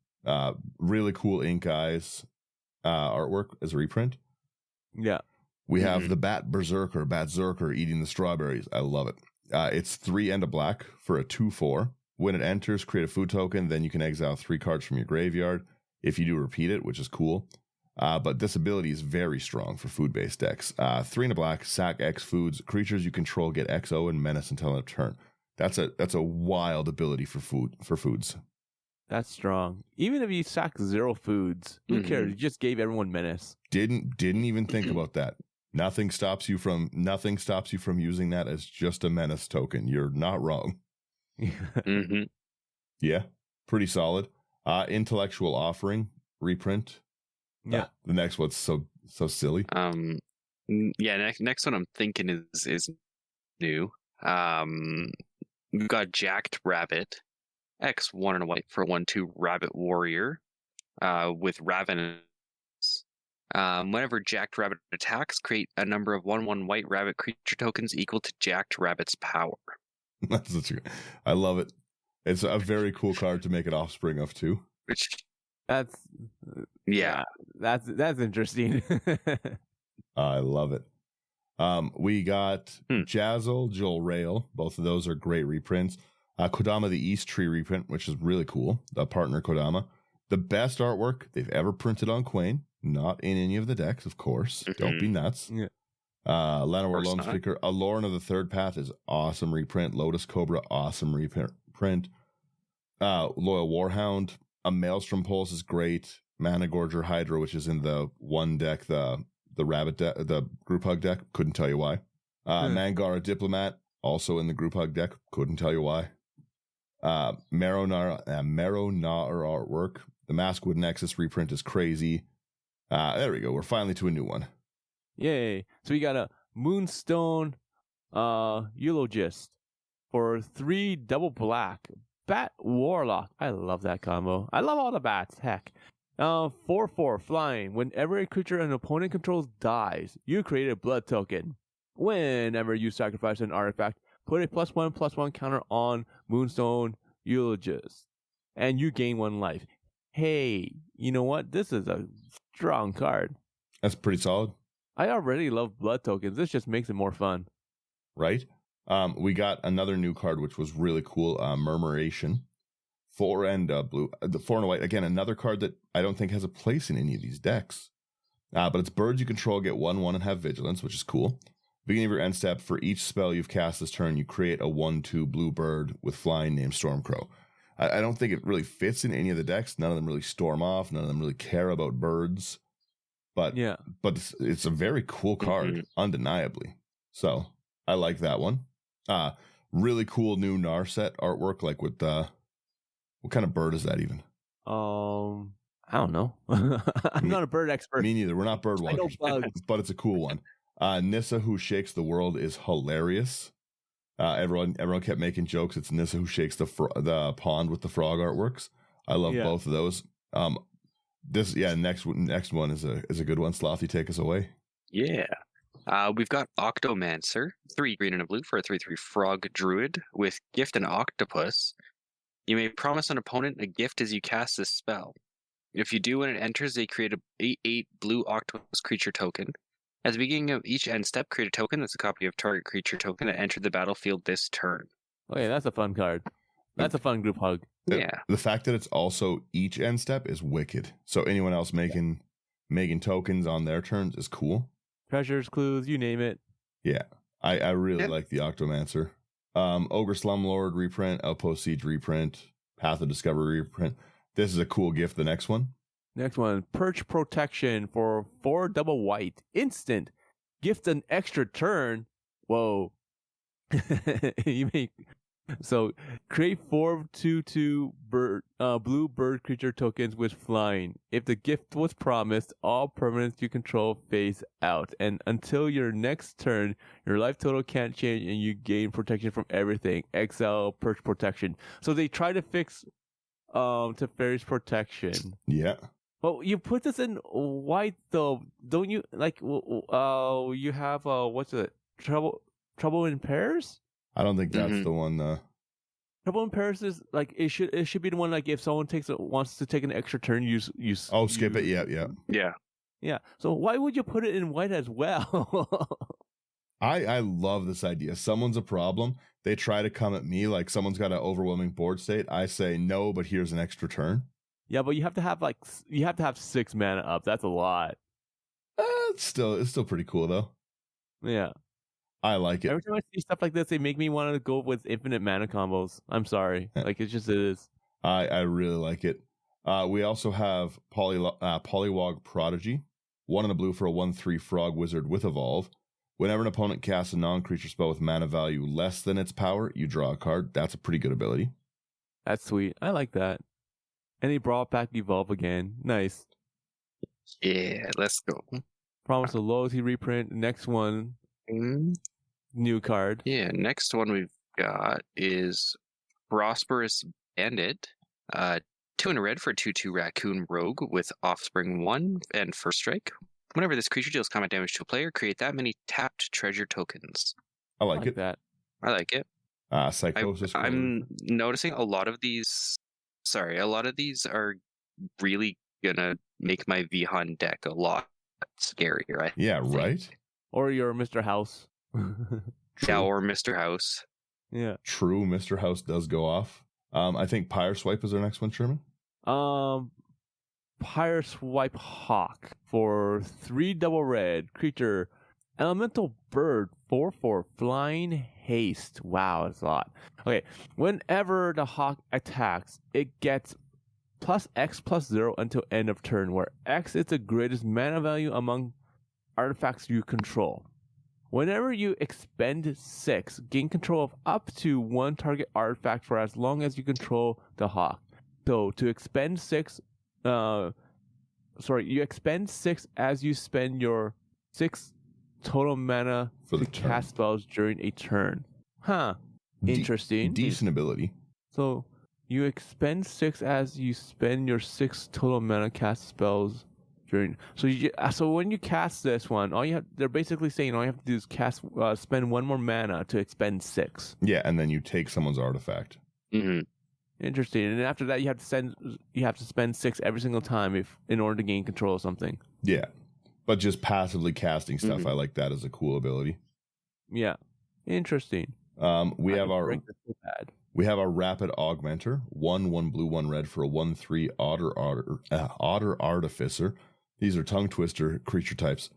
really cool Ink Eyes artwork as a reprint. Yeah. We have the Bat Zerker eating the strawberries. I love it. It's 3 and a black for a 2/4. When it enters, create a food token. Then you can exile 3 cards from your graveyard. If you do, repeat it, which is cool. But this ability is very strong for food-based decks. 3 and a black, sack X foods. Creatures you control get XO and Menace until end of turn. That's a wild ability for foods. That's strong. Even if you sack 0 foods, who cares? You just gave everyone Menace. Didn't even think about that. Nothing stops you from using that as just a Menace token. You're not wrong. Mm-hmm. Yeah, pretty solid. Intellectual Offering reprint. Yeah. The next one's so silly. Next one I'm thinking is new. We've got Jacked Rabbit. X 1 and a white for 1/2 Rabbit Warrior. With Raven. Whenever Jacked Rabbit attacks, create a number of 1/1 white rabbit creature tokens equal to Jacked Rabbit's power. I love it. It's a very cool card to make an offspring of too. That's interesting. I love it. We got Jazzle, Joel Rail. Both of those are great reprints. Kodama the East Tree reprint, which is really cool. The partner Kodama. The best artwork they've ever printed on Quain. Not in any of the decks, of course. Don't be nuts. Yeah. Llanowar Lone Speaker. Aloran of the Third Path is awesome reprint. Lotus Cobra, awesome reprint. Loyal Warhound. A Maelstrom Pulse is great. Mana Gorger Hydra, which is in the one deck, the Rabbit deck, the Group Hug deck. Couldn't tell you why. Mangara Diplomat, also in the Group Hug deck. Couldn't tell you why. Marrow-Gnawer artwork. The Maskwood Nexus reprint is crazy. There we go. We're finally to a new one. Yay. So we got a Moonstone Eulogist for 3 double black. Bat Warlock. I love that combo. I love all the bats. Heck. 4/4 flying. Whenever a creature an opponent controls dies, you create a blood token. Whenever you sacrifice an artifact, put a +1/+1 counter on Moonstone Eulogist, and you gain 1 life. Hey, you know what? This is a strong card. That's pretty solid. I already love blood tokens. This just makes it more fun. Right? We got another new card, which was really cool. Murmuration. 4 and blue. The 4 and a white. Again, another card that I don't think has a place in any of these decks. But it's birds you control get 1/1 and have vigilance, which is cool. Beginning of your end step, for each spell you've cast this turn, you create a 1/2 blue bird with flying named Stormcrow. I don't think it really fits in any of the decks. None of them really storm off. None of them really care about birds. But it's a very cool card, undeniably. So I like that one. Really cool new Narset artwork, like with what kind of bird is that even? I don't know. I'm not a bird expert. Me neither. We're not bird watchers, but it's a cool one. Nissa Who Shakes the World is hilarious. Everyone kept making jokes. It's Nissa Who Shakes the pond with the frog artworks. I love both of those. Next one is a good one. Slothy, take us away. Yeah. We've got Octomancer, 3 green and a blue for a 3/3 frog druid with gift and octopus. You may promise an opponent a gift as you cast this spell. If you do, when it enters, they create a 8/8 blue octopus creature token. At the beginning of each end step, create a token that's a copy of target creature token that entered the battlefield this turn. Okay, that's a fun card. That's a fun group hug. Yeah. The fact that it's also each end step is wicked. So anyone else making tokens on their turns is cool. Treasures, clues, you name it. Yeah. I really like the Octomancer. Ogre Slumlord reprint, Outpost Siege reprint, Path of Discovery reprint. This is a cool gift. The next one. Next one, Perch Protection for 4 double white. Instant. Gift an extra turn. Whoa. So create 4 2/2 blue bird creature tokens with flying. If the gift was promised, all permanents you control phase out, and until your next turn, your life total can't change, and you gain protection from everything. Exile Perch Protection. So they try to fix Teferi's protection. Yeah. Well, you put this in white though, don't you? Like, you have what's it? Trouble in Pairs. I don't think that's the one. Trouble in Paris is like it should be the one like if someone wants to take an extra turn, you skip it. Yeah. So why would you put it in white as well? I love this idea. Someone's a problem. They try to come at me like someone's got an overwhelming board state. I say no, but here's an extra turn. Yeah, but you have to have 6 mana up. That's a lot. It's still pretty cool though. Yeah. I like it. Every time I see stuff like this, they make me want to go with infinite mana combos. I'm sorry. Like, it is. I really like it. We also have Polywog Prodigy. 1 in a blue for a 1/3 frog wizard with evolve. Whenever an opponent casts a non-creature spell with mana value less than its power, you draw a card. That's a pretty good ability. That's sweet. I like that. And he brought back evolve again. Nice. Yeah, let's go. Promise of Loyalty reprint. Next one. New card. Yeah, next one we've got is Prosperous Bandit. 2 in a red for a 2/2 raccoon rogue with offspring 1 and first strike. Whenever this creature deals combat damage to a player, create that many tapped treasure tokens. I like it. That. I like it. Psychosis. I'm noticing a lot of these are really gonna make my Vihan deck a lot scarier. Yeah, right? Or your Mr. House. Yeah, or Mr. House. Yeah. True, Mr. House does go off. I think Pyre Swipe is our next one, Sherman. Pyre Swipe Hawk for 3 double red creature. Elemental bird 4/4 flying haste. Wow, that's a lot. Okay. Whenever the hawk attacks, it gets +X+0 until end of turn, where X is the greatest mana value among artifacts you control. Whenever you expend 6, gain control of up to 1 target artifact for as long as you control the hawk. So to expend 6, you expend 6 as you spend your 6 total mana for to cast spells during a turn. Interesting. Decent ability. So you expend 6 as you spend your 6 total mana cast spells during. So when you cast this one, they're basically saying all you have to do is spend 1 more mana to expend 6. Yeah, and then you take someone's artifact. Mm-hmm. Interesting. And after that, you have to spend 6 every single time in order to gain control of something. Yeah, but just passively casting stuff, I like that as a cool ability. Yeah, interesting. We have our Rapid Augmenter, 1 blue 1 red for a 1/3 Otter Artificer These are tongue twister creature types.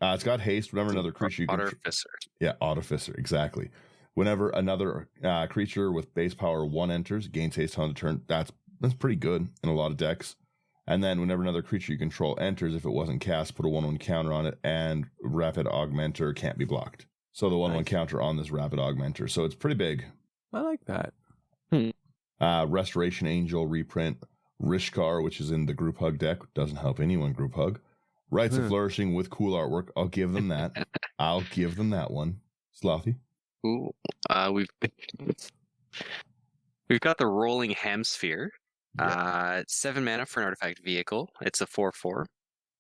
It's got haste whenever another creature you can... Artificer. Yeah, Artificer, exactly. Whenever another creature with base power 1 enters, gains haste on the turn. That's pretty good in a lot of decks. And then whenever another creature you control enters, if it wasn't cast, put a 1/1 counter on it, and Rapid Augmenter can't be blocked. So the 1/1 counter on this Rapid Augmenter. So it's pretty big. I like that. Restoration Angel reprint. Rishkar, which is in the Group Hug deck, doesn't help anyone Group Hug. Rites of Flourishing with cool artwork. I'll give them that. I'll give them that one. Slothy. Ooh, we've got the Rolling Hamsphere. 7 mana for an artifact vehicle. It's a 4/4.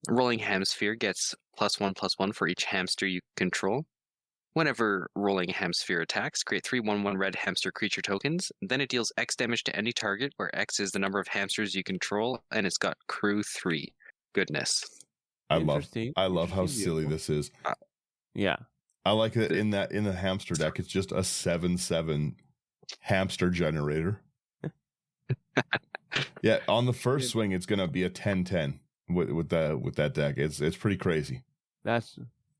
Rolling Hamsphere gets +1/+1 for each hamster you control. Whenever Rolling Hamsphere attacks, create 3 1/1 red hamster creature tokens. Then it deals X damage to any target, where X is the number of hamsters you control, and it's got crew 3. Goodness. I love how silly this is. Yeah. I like that in the hamster deck, it's just a 7/7 hamster generator. Yeah, on the first swing, it's gonna be a 10/10 with that deck. It's pretty crazy.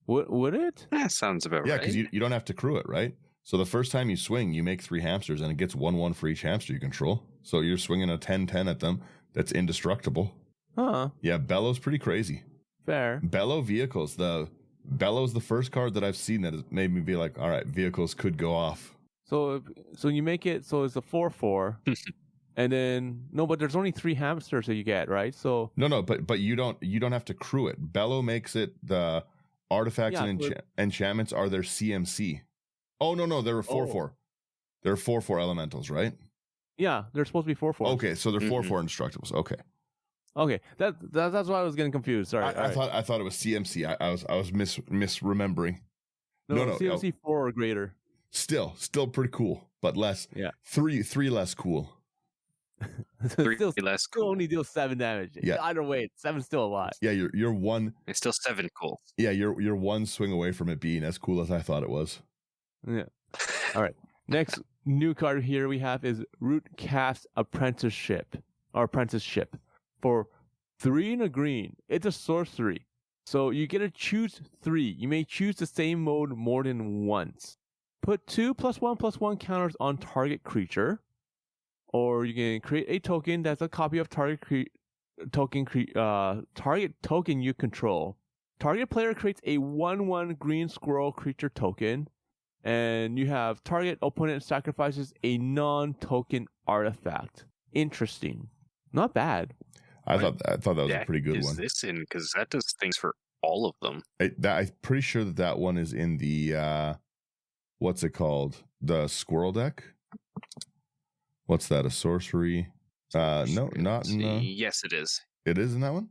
Would it? That sounds about right. Yeah, because you don't have to crew it, right? So the first time you swing, you make 3 hamsters, and it gets 1/1 for each hamster you control. So you're swinging a 10/10 at them. That's indestructible. Huh. Yeah, Bellow's pretty crazy. Fair. Bellow vehicles. Bellow's the first card that I've seen that has made me be like, all right, vehicles could go off. So you make it so it's a 4/4. And then but there's only 3 hamsters that you get, right? So no, but you don't have to crew it. Bellow makes it the artifacts and enchantments are their CMC. Oh no, they're a 4/4. They're 4/4 elementals, right? Yeah, they're supposed to be 4/4. Okay, so they're 4/4 indestructibles. Okay, that's why I was getting confused. Sorry, I thought it was CMC. I was misremembering. No, CMC 4 or greater. Still pretty cool, but less. Yeah, 3 less cool. 3 less cool. Only deal 7 damage. Yeah. Either way, 7's still a lot. Yeah, you're one. It's still 7 cool. Yeah, you're one swing away from it being as cool as I thought it was. Yeah. All right. Next new card here we have is Rootcast Apprenticeship for 3 and a green. It's a sorcery, so you get to choose 3. You may choose the same mode more than once. Put 2 +1/+1 counters on target creature. Or you can create a token that's a copy of target token you control. Target player creates a 1/1 green squirrel creature token, and you have target opponent sacrifices a non-token artifact. Interesting, not bad. I thought that was a pretty good one. Is this in? Because that does things for all of them. I'm pretty sure that one is in the what's it called? The squirrel deck. What's that? A sorcery? No, not in the... Yes, it is. It is in that one?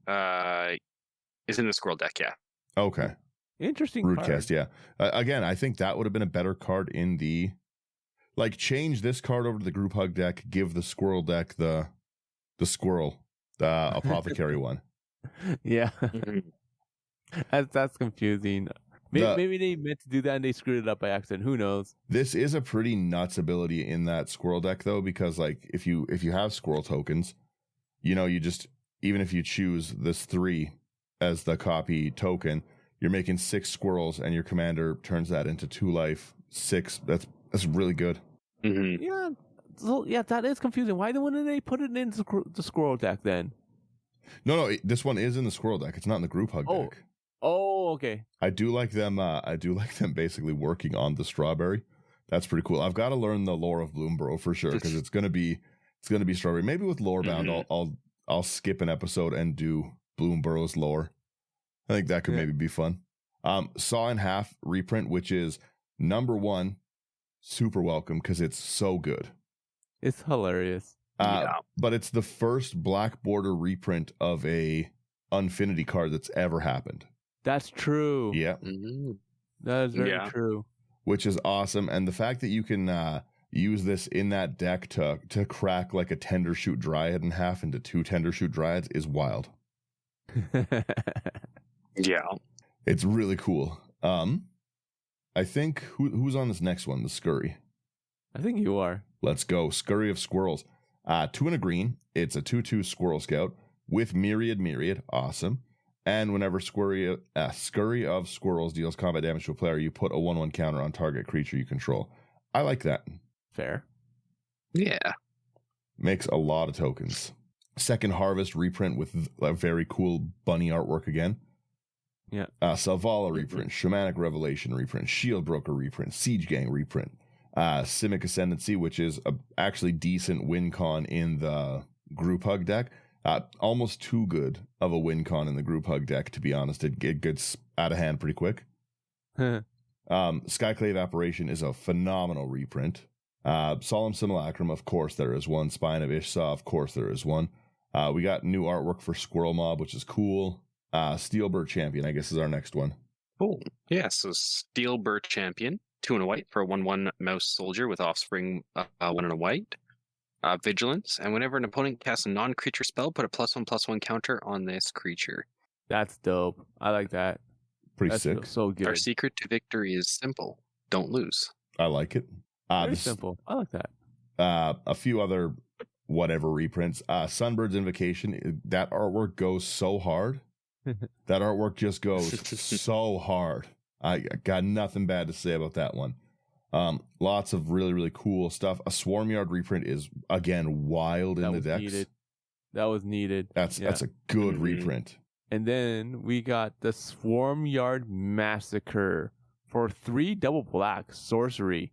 It's in the squirrel deck, yeah. Okay. Interesting Rootcast, yeah. Again, I think that would have been a better card in the... Like, change this card over to the Group Hug deck, give the squirrel deck the squirrel, the apothecary one. Yeah. That's confusing. Maybe they meant to do that and they screwed it up by accident. Who knows? This is a pretty nuts ability in that squirrel deck, though, because like if you have squirrel tokens, you just, even if you choose this 3 as the copy token, you're making 6 squirrels, and your commander turns that into 2 life, 6. That's really good. Mm-hmm. Yeah. So yeah, that is confusing. Why wouldn't they put it in the squirrel deck then? No, this one is in the squirrel deck. It's not in the Group Hug deck. Oh, okay. I do like them basically working on the strawberry. That's pretty cool. I've got to learn the lore of Bloomburrow for sure, because it's gonna be strawberry. Maybe with Lorebound, I'll skip an episode and do Bloomburrow's lore. I think that could maybe be fun. Saw in Half reprint, which is number 1, super welcome because it's so good. It's hilarious. But it's the first black border reprint of a Unfinity card that's ever happened. That's true. Yeah. Mm-hmm. That is very true. Which is awesome. And the fact that you can use this in that deck to crack like a Tendershoot Dryad in half into 2 Tendershoot Dryads is wild. Yeah. It's really cool. I think who's on this next one? The Scurry. I think you are. Let's go. Scurry of Squirrels. 2 and a green. It's a 2/2 Squirrel Scout with Myriad. Awesome. And whenever Scurry of Squirrels deals combat damage to a player, you put a 1/1 counter on target creature you control. I like that. Fair. Yeah. Makes a lot of tokens. Second Harvest reprint with a very cool bunny artwork again. Yeah. Selvala reprint, Shamanic Revelation reprint, Shield Broker reprint, Siege Gang reprint, Simic Ascendancy, which is a actually decent win con in the Group Hug deck. Almost too good of a win con in the Group Hug deck, to be honest. It gets out of hand pretty quick. Skyclave Apparition is a phenomenal reprint. Solemn Simulacrum, of course there is one. Spine of Ishsaw, of course there is one. We got new artwork for Squirrel Mob, which is cool. Steelbird Champion, I guess, is our next one. Cool. Yeah, so Steelbird Champion, 2 and a white for a 1/1 mouse soldier with offspring 1 and a white. Vigilance, and whenever an opponent casts a non-creature spell, put a +1/+1 counter on this creature. That's dope. I like that. Pretty sick. So good. Our secret to victory is simple. Don't lose. I like it. Very simple. I like that. A few other whatever reprints. Sunbird's Invocation, that artwork goes so hard. That artwork just goes so hard. I got nothing bad to say about that one. Lots of really, really cool stuff. A Swarmyard reprint is, again, wild in the decks. Needed. That was needed. That's a good reprint. And then we got the Swarmyard Massacre for 3 double black sorcery.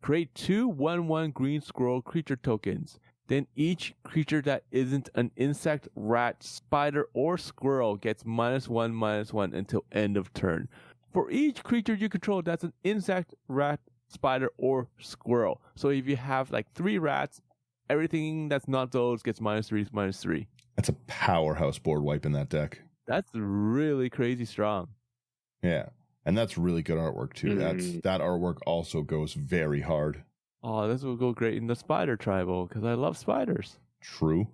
Create 2 1/1 green squirrel creature tokens. Then each creature that isn't an insect, rat, spider, or squirrel gets -1/-1 until end of turn. For each creature you control that's an insect, rat, spider, or squirrel. So if you have like 3 rats, everything that's not those gets -3/-3. That's a powerhouse board wipe in that deck. That's really crazy strong. Yeah. And that's really good artwork too. That artwork also goes very hard. Oh, this will go great in the spider tribal because I love spiders. True.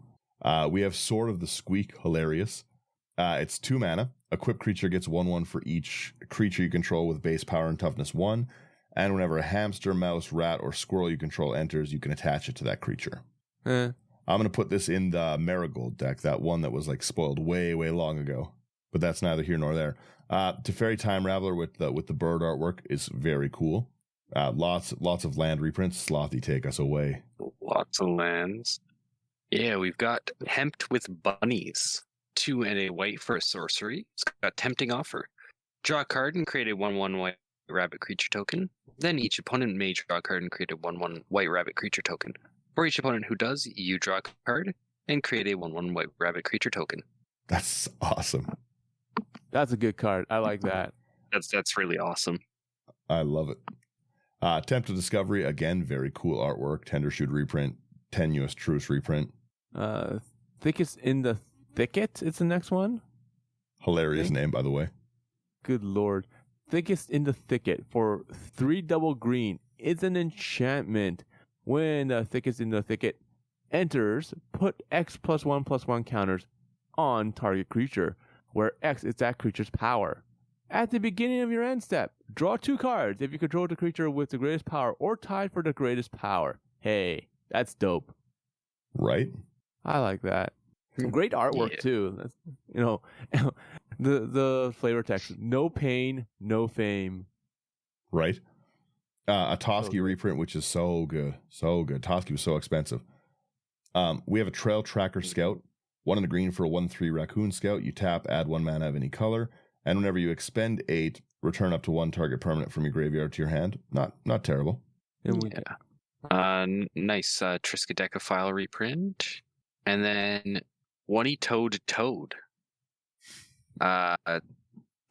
We have Sword of the Squeak, hilarious. It's 2 mana. Equipped creature gets 1/1 for each creature you control with base power and toughness 1. And whenever a hamster, mouse, rat, or squirrel you control enters, you can attach it to that creature. I'm going to put this in the Marigold deck, that one that was like spoiled way, way long ago. But that's neither here nor there. Teferi Time Raveler with the bird artwork is very cool. Lots of land reprints. Slothy, take us away. Lots of lands. Yeah, we've got Hemped with Bunnies. 2 and a white for a sorcery. It's got a tempting offer. Draw a card and create a 1/1 white rabbit creature token. Then each opponent may draw a card and create a 1/1 white rabbit creature token. For each opponent who does, you draw a card and create a 1/1 white rabbit creature token. That's awesome. That's a good card. I like that. That's really awesome. I love it. Attempt of Discovery, again, very cool artwork. Tendershoot reprint. Tenuous Truce reprint. Thickest in the Thicket, it's the next one. Hilarious name, by the way. Good lord. Thickest in the Thicket for 3 double green. It's an enchantment. When the Thickest in the Thicket enters, put X +1/+1 counters on target creature, where X is that creature's power. At the beginning of your end step, draw 2 cards if you control the creature with the greatest power or tied for the greatest power. Hey, that's dope. Right? I like that. Great artwork too. That's, the flavor text. No pain, no fame. Right. A Toski reprint, which is so good. So good. Toski was so expensive. We have a Trail Tracker Scout. 1 in the green for a 1/3 Raccoon Scout. You tap, add 1 mana of any color. And whenever you expend 8, return up to 1 target permanent from your graveyard to your hand. Not terrible. Nice Triskaidekaphile reprint. And then One-Toed Toad.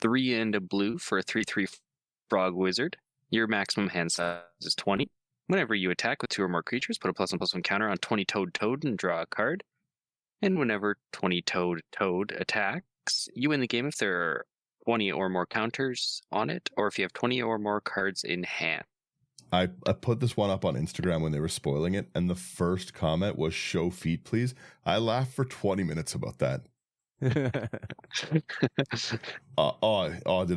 3 and a blue for a 3/3 Frog Wizard. Your maximum hand size is 20. Whenever you attack with 2 or more creatures, put a +1/+1 counter on 20-toed Toad and draw a card. And whenever 20-toed Toad attacks, you win the game if there are 20 or more counters on it, or if you have 20 or more cards in hand. I put this one up on Instagram when they were spoiling it, and the first comment was "show feet, please." I laughed for 20 minutes about that. Did it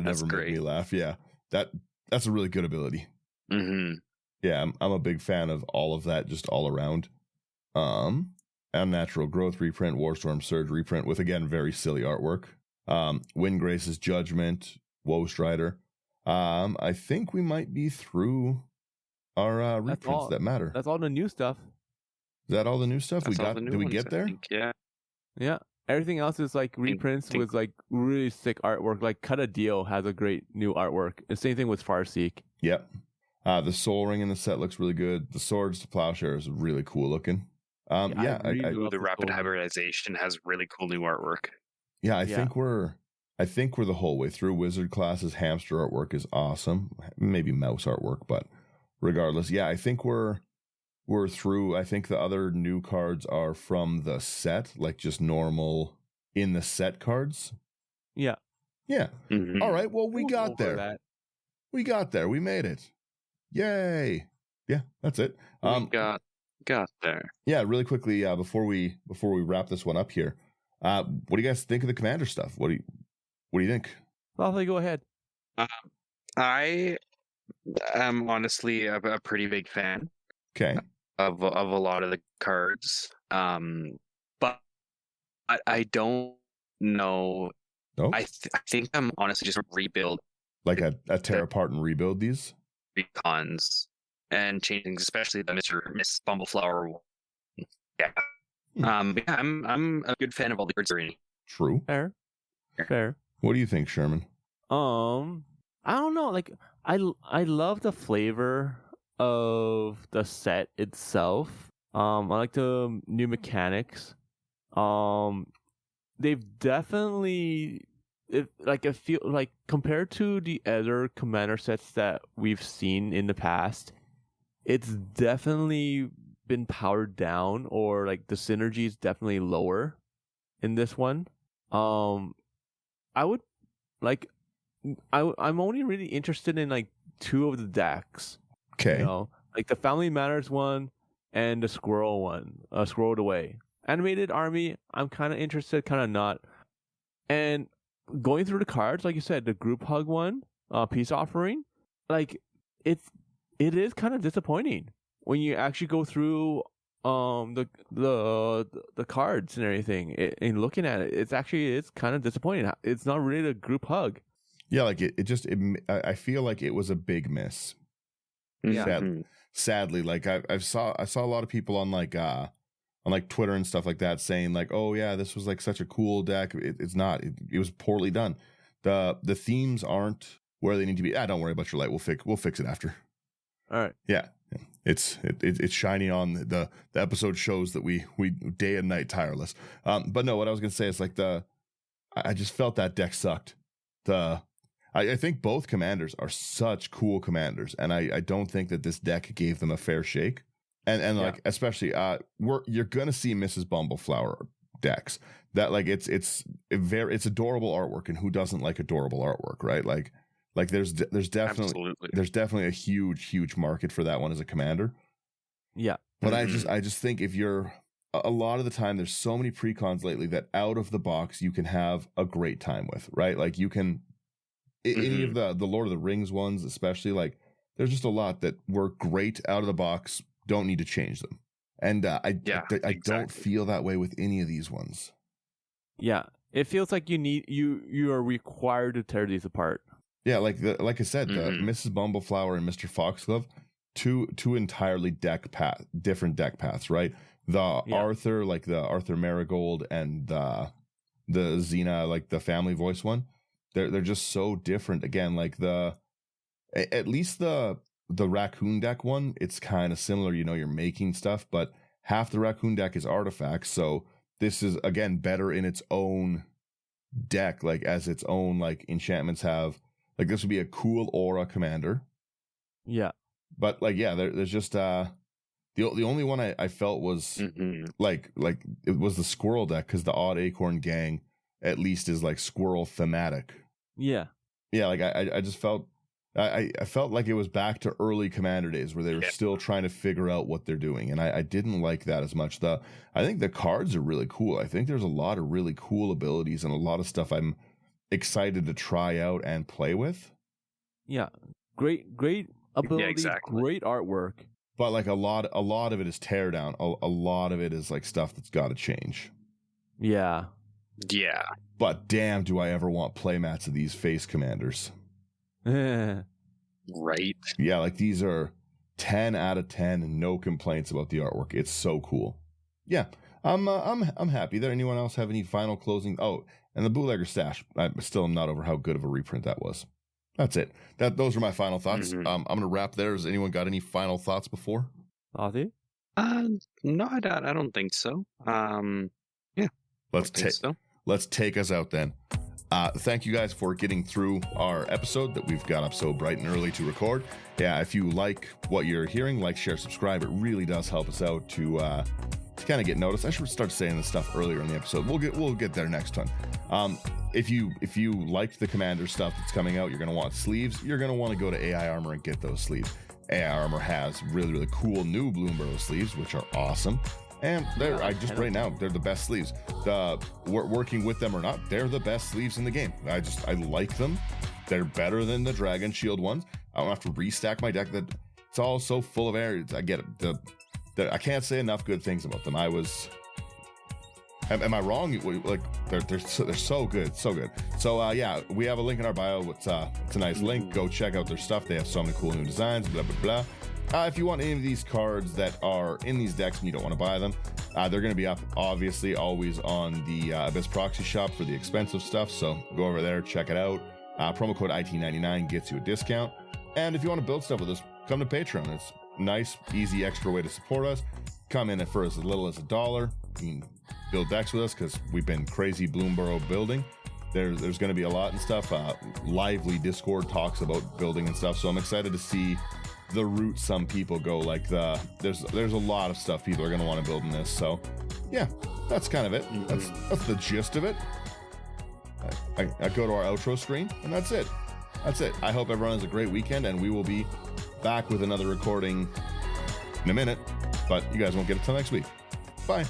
ever make me laugh? Yeah, that's a really good ability. Mm-hmm. Yeah, I'm a big fan of all of that, just all around. Unnatural Growth reprint, Warstorm Surge reprint with, again, very silly artwork. Windgrace's Judgment, Woestrider. I think we might be through our reprints that matter. That's all the new stuff. Is that all the new stuff That's we all got? the new Did we ones, get I there? think, yeah. Yeah. Everything else is like reprints with like really sick artwork. Like Cut a Deal has a great new artwork. The same thing with Farseek. Yep. The Soul Ring in the set looks really good. The Swords to Plowshare is really cool looking. I Ooh, the rapid Soul Ring. hybridization has really cool new artwork. I think we're the whole way through. Wizard class's hamster artwork is awesome. Maybe mouse artwork, but regardless, I think we're through. I think the other new cards are from the set, like just normal in the set cards. Yeah. Yeah. Mhm. All right. Well, we We'll got go over there. that. We got there. We made it. Yay. Yeah, that's it. We got there. Yeah, really quickly, before we wrap this one up here, what do you guys think of the Commander stuff? What do you think? Slothy, go ahead. I am honestly a pretty big fan Okay. of a lot of the cards. But I don't know. No? I think I'm honestly just rebuild Like a tear apart and rebuild these? recons and changing, especially the Miss Bumbleflower one. Yeah. I'm a good fan of all the cards already. True. Fair. What do you think, Sherman? I don't know. Like, I love the flavor of the set itself. I like the new mechanics. They've definitely, I feel like compared to the other Commander sets that we've seen in the past, it's definitely been powered down, or like the synergy is definitely lower in this one. I would like, I'm only really interested in like two of the decks. Okay. You know, like the Family Matters one and the Squirrel one, Squirreled Away. Animated Army, I'm kind of interested, kind of not. And going through the cards, like you said, the Group Hug one, Peace Offering, like it is kind of disappointing when you actually go through the cards and everything. And looking at it, it's kind of disappointing. It's not really a Group Hug. Yeah, like I feel like it was a big miss. Yeah. Sadly, like I saw a lot of people on like Twitter and stuff like that saying like, oh yeah, this was like such a cool deck. It's not. It was poorly done. The themes aren't where they need to be. Don't worry about your light. We'll fix it after. All right. Yeah. It's shiny on the episode shows that we day and night tireless. But no, what I was gonna say is like I just felt that deck sucked. I think both commanders are such cool commanders, and I don't think that this deck gave them a fair shake. And like especially you're gonna see Mrs. Bumbleflower decks that like it's adorable artwork, and who doesn't like adorable artwork, right? Like there's definitely a huge market for that one as a commander. Yeah. But I just think if you're a lot of the time, there's so many precons lately that out of the box you can have a great time with, right? Like you can any of the Lord of the Rings ones, especially, like there's just a lot that were great out of the box, don't need to change them. And I don't feel that way with any of these ones. Yeah. It feels like you are required to tear these apart. Yeah, like I said, the Mrs. Bumbleflower and Mr. Foxglove, two entirely different deck paths, right? Arthur, like the Arthur Marigold, and the Xena, like the Family Voice one, they're just so different. Again, like at least the Raccoon deck one, it's kind of similar. You know, you're making stuff, but half the Raccoon deck is artifacts. So this is again better in its own deck, like as its own like enchantments have. Like this would be a cool aura commander. Yeah. But like, yeah, there's just the only one I felt was like it was the Squirrel deck, because the Odd Acorn Gang at least is like squirrel thematic. Yeah. Yeah, like I just felt I felt like it was back to early Commander days where they were still trying to figure out what they're doing, and I didn't like that as much. I think the cards are really cool. I think there's a lot of really cool abilities and a lot of stuff I'm excited to try out and play with. Yeah. Great ability, great artwork. But like a lot of it is tear down. A lot of it is like stuff that's got to change. Yeah. Yeah. But damn, do I ever want playmats of these face commanders. Right. Yeah, like these are 10 out of 10 and no complaints about the artwork. It's so cool. Yeah, I'm happy there. Anyone else have any final closing? Oh, and the bootlegger stash. I still am not over how good of a reprint that was. That's it. Those are my final thoughts. Mm-hmm. I'm gonna wrap there. Has anyone got any final thoughts before? Slothy? No, I don't think so. Yeah. Let's take us out then. Thank you guys for getting through our episode that we've got up so bright and early to record. Yeah, if you like what you're hearing, like, share, subscribe. It really does help us out to kind of get noticed. I should start saying this stuff earlier in the episode. We'll get there next time. If you liked the Commander stuff that's coming out, you're going to want sleeves. You're going to want to go to AI Armor and get those sleeves. AI Armor has really, really cool new Bloomburrow sleeves, which are awesome. And they're right now, they're the best sleeves. Working with them or not, they're the best sleeves in the game. I like them. They're better than the Dragon Shield ones. I don't have to restack my deck. That it's all so full of air. I get it. I can't say enough good things about them. Am I wrong? Like they're so good, so good. So yeah, we have a link in our bio. It's a nice link. Go check out their stuff. They have so many cool new designs. Blah blah blah. If you want any of these cards that are in these decks and you don't want to buy them, they're going to be up, obviously, always on the Abyss Proxy Shop for the expensive stuff. So go over there, check it out. Promo code IT99 gets you a discount. And if you want to build stuff with us, come to Patreon. It's a nice, easy, extra way to support us. Come in for as little as $1. You can build decks with us because we've been crazy Bloomburrow building. There's going to be a lot and stuff. Lively Discord talks about building and stuff. So I'm excited to see the route some people go. Like there's a lot of stuff people are going to want to build in this. So yeah, that's kind of it. That's the gist of it. I go to our outro screen and that's it. I hope everyone has a great weekend, and we will be back with another recording in a minute, but you guys won't get it till next week. Bye.